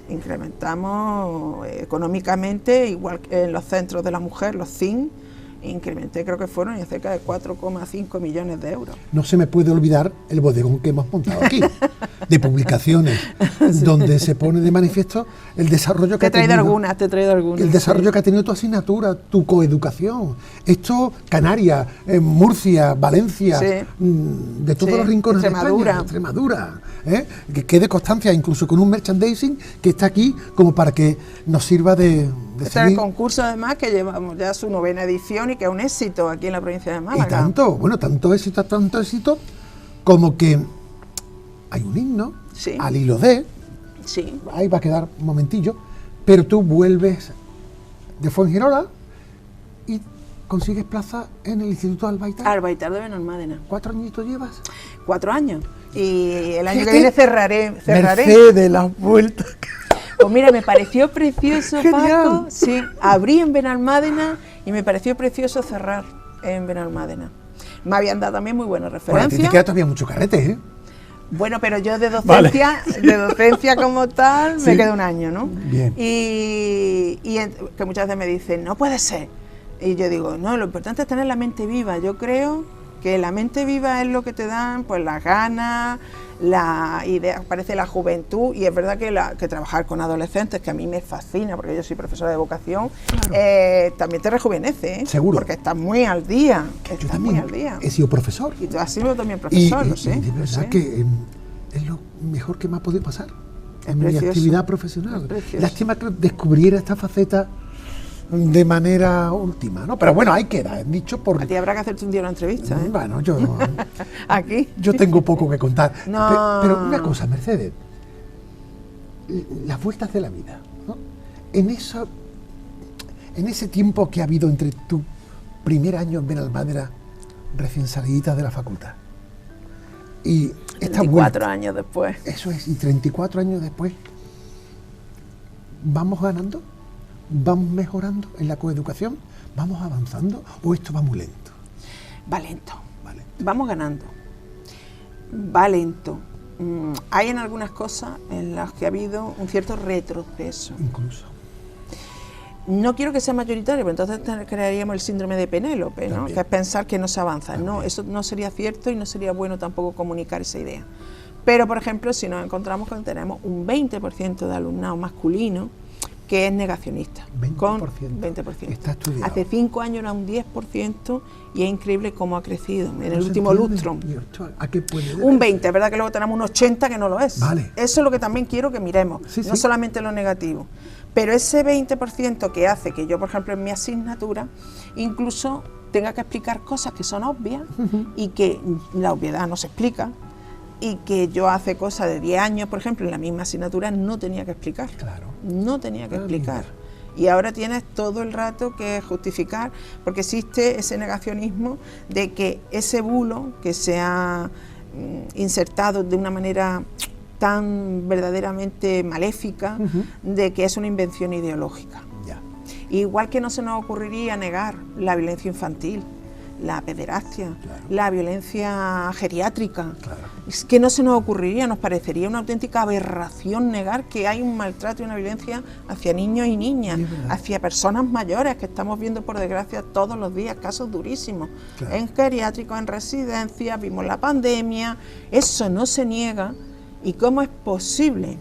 económicamente, igual que en los centros de la mujer, los CIN, incrementé, creo que fueron cerca de 4,5 millones de euros. No se me puede olvidar el bodegón que hemos montado aquí, de publicaciones, donde se pone de manifiesto el desarrollo que te he traído algunas. El desarrollo que ha tenido tu asignatura, tu coeducación. Esto, Canarias, Murcia, Valencia, de todos los rincones de España, Extremadura, que quede constancia, incluso con un merchandising que está aquí, como para que nos sirva de este es el concurso, además, que llevamos ya su 9ª edición y que es un éxito aquí en la provincia de Málaga. Y tanto éxito, como que hay un himno, al hilo de, ahí va a quedar un momentillo, pero tú vuelves de Fuengirola y consigues plaza en el Instituto Albaitar. Albaitar de Benalmádena. ¿4 añitos llevas? 4 años. Y el año que viene cerraré. Mercedes, las vueltas. Pues mira, me pareció precioso, Genial. Paco. Sí, abrí en Benalmádena y me pareció precioso cerrar en Benalmádena. Me habían dado también muy buenas referencias. Bueno, te queda todavía mucho carrete, ¿eh? Bueno, pero yo de docencia como tal, me quedo un año, ¿no? Bien. Y que muchas veces me dicen, no puede ser. Y yo digo, no, lo importante es tener la mente viva. Yo creo que la mente viva es lo que te dan, pues, las ganas, la idea, parece la juventud, y es verdad que trabajar con adolescentes, que a mí me fascina, porque yo soy profesora de vocación, también te rejuvenece, ¿eh? Seguro. Porque estás muy al día. Yo también he sido profesor. Y tú has sido también profesor, lo sé. Y de verdad que es lo mejor que me ha podido pasar en mi actividad profesional. Lástima que descubriera esta faceta de manera última, ¿no? Pero bueno, ahí queda, dicho por... A ti habrá que hacerte un día una entrevista, ¿eh? Bueno, yo... ¿Aquí? Yo tengo poco que contar. No. Pero una cosa, Mercedes, las vueltas de la vida, ¿no? En ese tiempo que ha habido entre tu primer año en Benalmádena, recién salidita de la facultad, y esta 34 años después. Eso es, y 34 años después, ¿vamos ganando? ¿Vamos mejorando en la coeducación? ¿Vamos avanzando o esto va muy lento? Va lento. Vamos ganando. Va lento. Hay en algunas cosas en las que ha habido un cierto retroceso. Incluso. No quiero que sea mayoritario, pero entonces crearíamos el síndrome de Penélope, ¿no? Que es pensar que no se avanza. No, eso no sería cierto y no sería bueno tampoco comunicar esa idea. Pero, por ejemplo, si nos encontramos con que tenemos un 20% de alumnado masculino que es negacionista. 20%. Con 20%. Está estudiado. Hace 5 años era un 10% y es increíble cómo ha crecido en el último lustro. ¿A qué puede Un 20%, es verdad que luego tenemos un 80% que no lo es. Vale. Eso es lo que también quiero que miremos, no solamente lo negativo. Pero ese 20% que hace que yo, por ejemplo, en mi asignatura, incluso tenga que explicar cosas que son obvias y que la obviedad no se explica, y que yo hace cosas de 10 años, por ejemplo, en la misma asignatura no tenía que explicar. Claro. No tenía que explicar. Y ahora tienes todo el rato que justificar, porque existe ese negacionismo de que ese bulo que se ha insertado de una manera tan verdaderamente maléfica, de que es una invención ideológica. Igual que no se nos ocurriría negar la violencia infantil, la pederastia, la violencia geriátrica. Es que no se nos ocurriría, nos parecería una auténtica aberración negar que hay un maltrato y una violencia hacia niños y niñas, hacia personas mayores, que estamos viendo por desgracia todos los días casos durísimos, en geriátricos, en residencias, vimos la pandemia, eso no se niega. ¿Y cómo es posible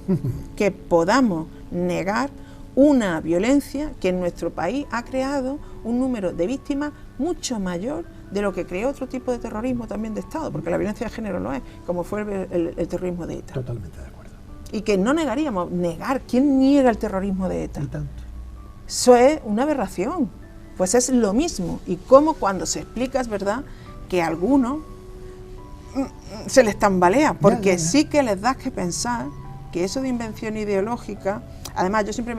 que podamos negar una violencia que en nuestro país ha creado un número de víctimas mucho mayor de lo que creó otro tipo de terrorismo también de Estado, porque la violencia de género lo es, como fue el terrorismo de ETA? Totalmente de acuerdo. Y que no negaríamos, negar, ¿quién niega el terrorismo de ETA? Y tanto. Eso es una aberración, pues es lo mismo, y como cuando se explica es verdad que a algunos se les tambalea, porque sí que les das que pensar que eso de invención ideológica. Además, yo siempre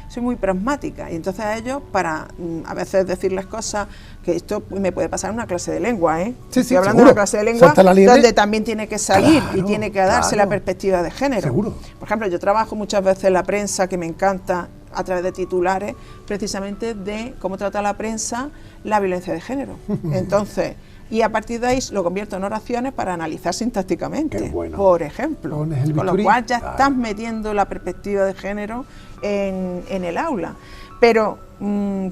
soy muy pragmática, y entonces a ellos, para a veces decirles cosas, que esto me puede pasar en una clase de lengua, ¿eh? Estoy hablando de una clase de lengua donde también tiene que salir y tiene que darse la perspectiva de género. Seguro. Por ejemplo, yo trabajo muchas veces en la prensa, que me encanta, a través de titulares, precisamente de cómo trata la prensa la violencia de género. Entonces, y a partir de ahí lo convierto en oraciones para analizar sintácticamente, Qué bueno. por ejemplo. Pones el Con lo bisturí, cual ya claro. estás metiendo la perspectiva de género en el aula. Pero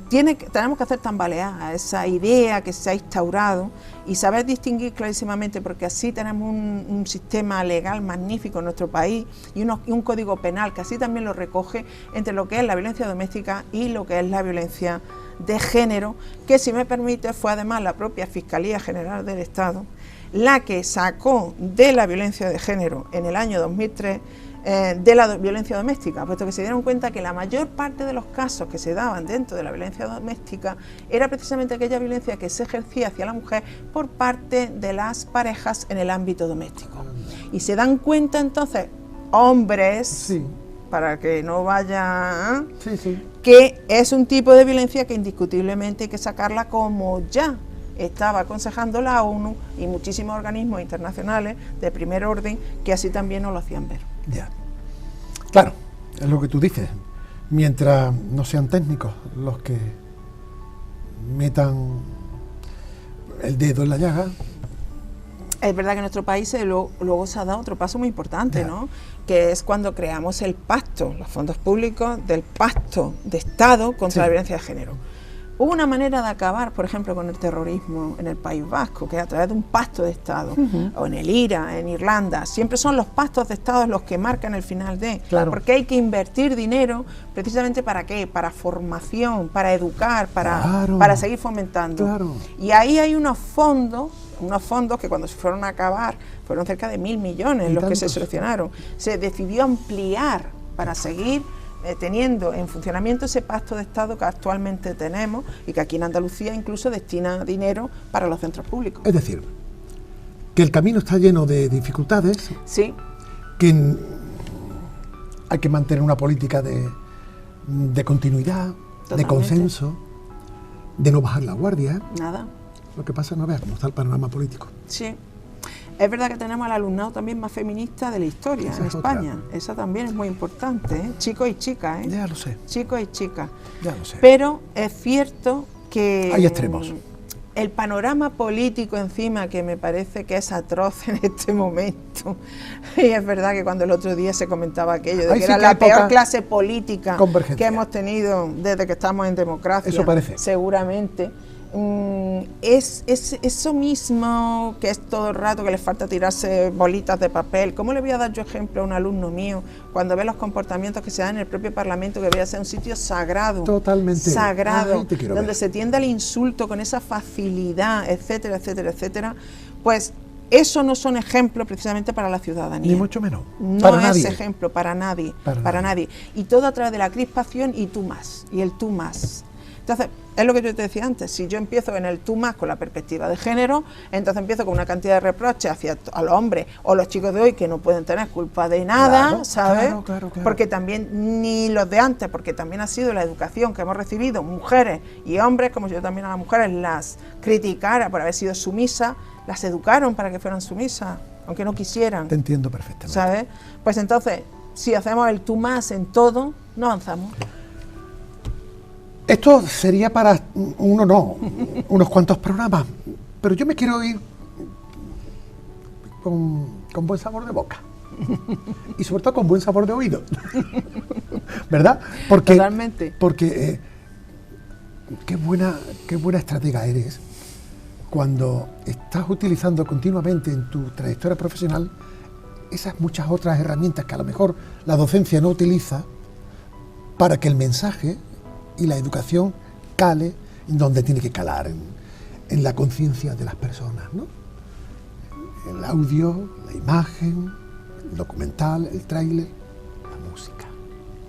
tenemos que hacer tambalear esa idea que se ha instaurado y saber distinguir clarísimamente, porque así tenemos un sistema legal magnífico en nuestro país y un código penal que así también lo recoge entre lo que es la violencia doméstica y lo que es la violencia de género, que, si me permite, fue además la propia Fiscalía General del Estado la que sacó de la violencia de género en el año 2003 de la violencia doméstica, puesto que se dieron cuenta que la mayor parte de los casos que se daban dentro de la violencia doméstica era precisamente aquella violencia que se ejercía hacia la mujer por parte de las parejas en el ámbito doméstico. Y se dan cuenta entonces, hombres, Sí. para que no vaya, Sí, sí. que es un tipo de violencia que indiscutiblemente hay que sacarla, como ya estaba aconsejando la ONU y muchísimos organismos internacionales de primer orden que así también nos lo hacían ver. Ya. Claro, es lo que tú dices. Mientras no sean técnicos los que metan el dedo en la llaga. Es verdad que en nuestro país luego se ha dado otro paso muy importante, Ya. ¿no? Que es cuando creamos el pacto, los fondos públicos del pacto de Estado contra Sí. la violencia de género. Hubo una manera de acabar, por ejemplo, con el terrorismo en el País Vasco, que es a través de un pacto de Estado, o en el IRA, en Irlanda. Siempre son los pactos de Estado los que marcan el final de... Claro. Porque hay que invertir dinero, precisamente ¿para qué? Para formación, para educar, Claro. para seguir fomentando. Claro. Y ahí hay unos fondos que cuando se fueron a acabar fueron cerca de 1.000 millones Y los que se tantos. seleccionaron. Se decidió ampliar para seguir teniendo en funcionamiento ese pacto de Estado que actualmente tenemos y que aquí en Andalucía incluso destina dinero para los centros públicos. Es decir, que el camino está lleno de dificultades, Sí, que hay que mantener una política de continuidad, de Totalmente. consenso, de no bajar la guardia. nada. Lo que pasa es no ver cómo está el panorama político. Sí. Es verdad que tenemos al alumnado también más feminista de la historia Esa en es otra. España. Esa también es muy importante, ¿eh? Chicos y chicas, ¿eh? Ya lo sé, Chicos y chicas. ya lo sé. Pero es cierto que Hay extremos. el panorama político encima, que me parece que es atroz en este momento, y es verdad que cuando el otro día se comentaba aquello de Ahí que sí era que la hay poca peor clase política convergencia. que hemos tenido desde que estamos en democracia, Eso parece. seguramente. Es eso mismo, que es todo el rato que les falta tirarse bolitas de papel. ¿Cómo le voy a dar yo ejemplo a un alumno mío cuando ve los comportamientos que se dan en el propio Parlamento, que debería ser un sitio sagrado? Totalmente. Sagrado, Ahí te quiero donde ver. se tiende al insulto con esa facilidad, etcétera, etcétera, etcétera. Pues eso no son ejemplos precisamente para la ciudadanía. Ni mucho menos. No Para es nadie. ejemplo para nadie, Para para nadie. nadie. Y todo a través de la crispación y tú más, y el tú más. Entonces, es lo que yo te decía antes, si yo empiezo en el tú más con la perspectiva de género, entonces empiezo con una cantidad de reproches hacia a los hombres o los chicos de hoy que no pueden tener culpa de nada, Claro, ¿sabes? claro. Porque también, ni los de antes, porque también ha sido la educación que hemos recibido, mujeres y hombres, como yo también a las mujeres las criticara por haber sido sumisas, las educaron para que fueran sumisas, aunque no quisieran, Te entiendo perfectamente. ¿sabes? Pues entonces, si hacemos el tú más en todo, no avanzamos. Esto sería para unos cuantos programas, pero yo me quiero ir con buen sabor de boca y sobre todo con buen sabor de oído, ¿verdad? Totalmente. Porque qué buena estratega eres cuando estás utilizando continuamente en tu trayectoria profesional esas muchas otras herramientas que a lo mejor la docencia no utiliza para que el mensaje y la educación cale en donde tiene que calar, en la conciencia de las personas, ¿no? El audio, la imagen, el documental, el tráiler, la música,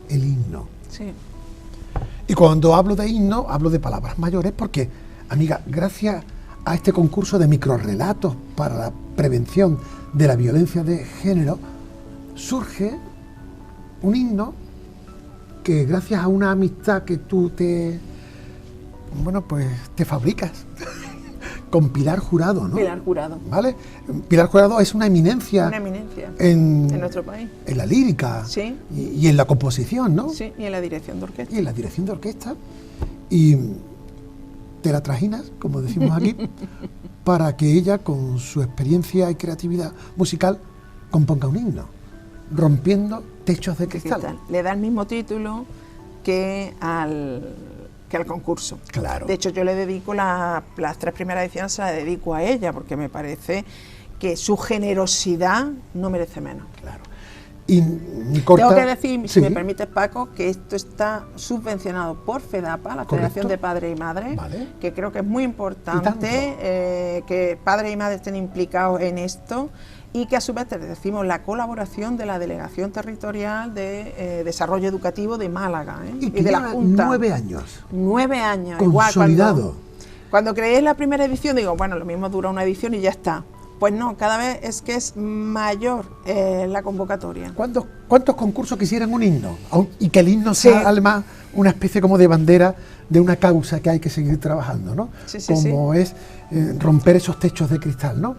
el himno. Sí. Y cuando hablo de himno, hablo de palabras mayores porque, amiga, gracias a este concurso de microrrelatos para la prevención de la violencia de género, surge un himno que gracias a una amistad que tú te fabricas con Pilar Jurado, ¿no? Pilar Jurado. ¿Vale? Pilar Jurado es una eminencia, Una eminencia en nuestro país. en la lírica Sí. y en la composición, ¿no? Sí, y en la dirección de orquesta. Y en la dirección de orquesta. Y te la trajinas, como decimos aquí, para que ella, con su experiencia y creatividad musical, componga un himno, rompiendo techos de cristal. Le da el mismo título que al concurso. Claro. De hecho, yo le dedico las 3 primeras ediciones, se las dedico a ella, porque me parece que su generosidad no merece menos. Claro. Y corta, tengo que decir, sí, si me permites, Paco, que esto está subvencionado por FEDAPA, la Federación de Padres y Madres, vale, que creo que es muy importante que padres y madres estén implicados en esto, y que a su vez te decimos la colaboración de la Delegación Territorial de Desarrollo Educativo de Málaga y de la Junta. 9 años. 9 años. Consolidado. Igual, cuando creé la primera edición, digo, bueno, lo mismo dura una edición y ya está. Pues no, cada vez es mayor la convocatoria. ¿Cuántos concursos quisieran un himno? Y que el himno sea además una especie como de bandera de una causa que hay que seguir trabajando, ¿no? Como es romper esos techos de cristal, ¿no?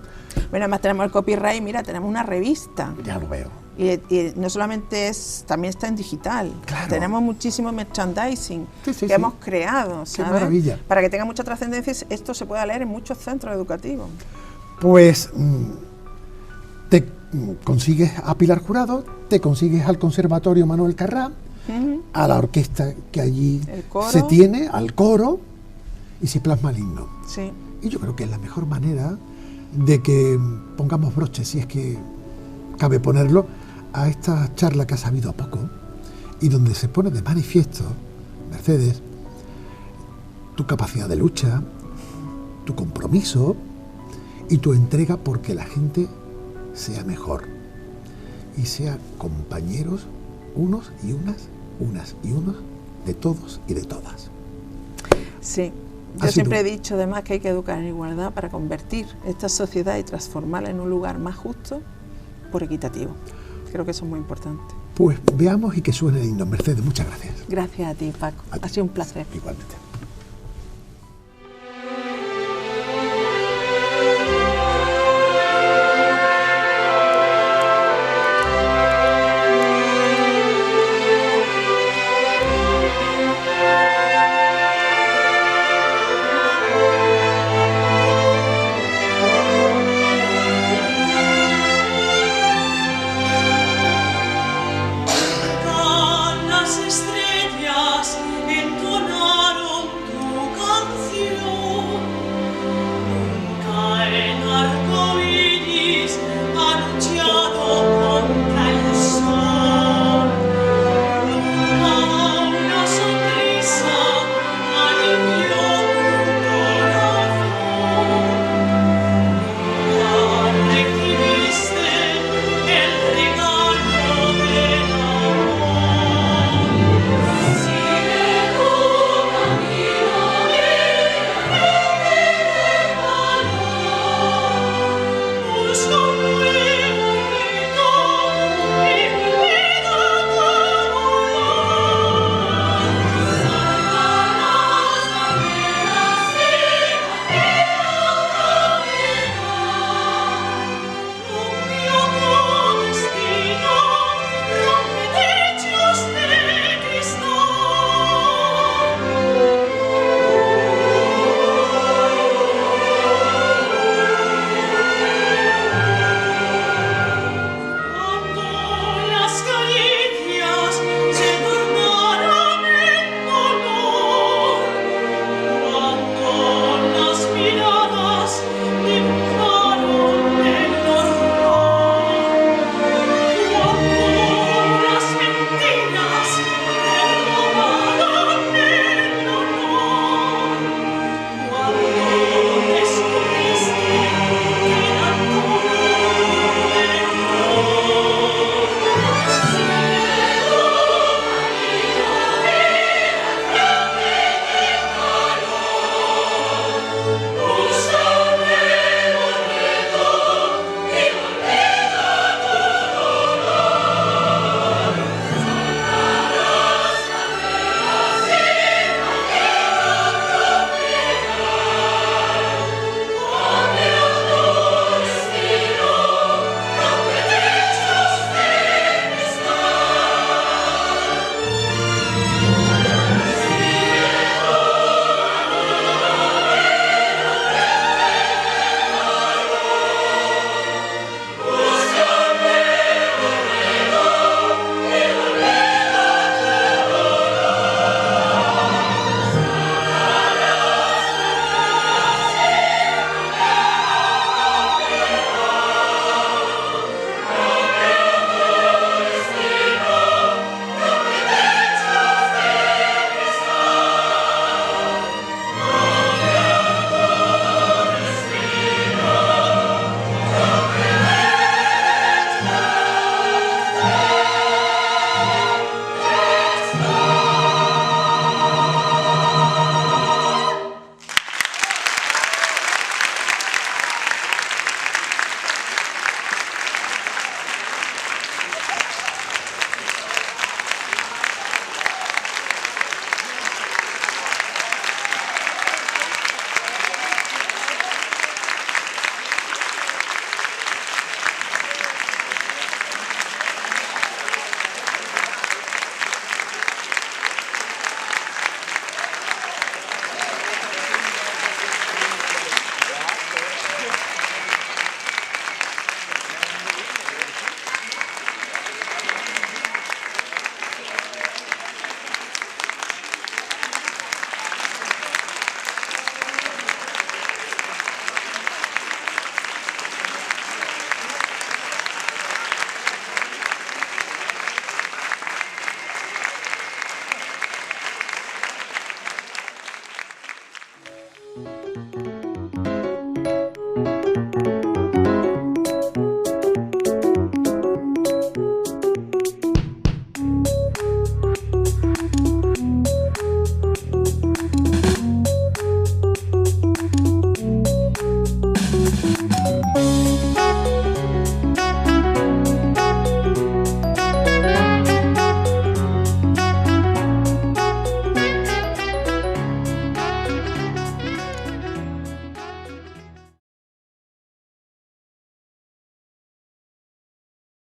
Bueno, además tenemos el copyright, mira, tenemos una revista. Ya lo veo. Y no solamente también está en digital. Claro. Tenemos muchísimo merchandising que hemos creado, ¿sabes? Qué maravilla. Para que tenga mucha trascendencia, esto se pueda leer en muchos centros educativos. Pues te consigues a Pilar Jurado, te consigues al Conservatorio Manuel Carrá, a la orquesta que allí se tiene, al coro, y se plasma el himno. Sí. Y yo creo que es la mejor manera de que pongamos broche, si es que cabe ponerlo, a esta charla que ha sabido a poco y donde se pone de manifiesto, Mercedes, tu capacidad de lucha, tu compromiso y tu entrega porque la gente sea mejor y sea compañeros unos y unas y unos de todos y de todas. Sí, yo siempre he dicho además que hay que educar en igualdad para convertir esta sociedad y transformarla en un lugar más justo por equitativo. Creo que eso es muy importante. Pues veamos y que suene el himno. Mercedes, muchas gracias. Gracias a ti, Paco. Ha sido un placer. Igualmente.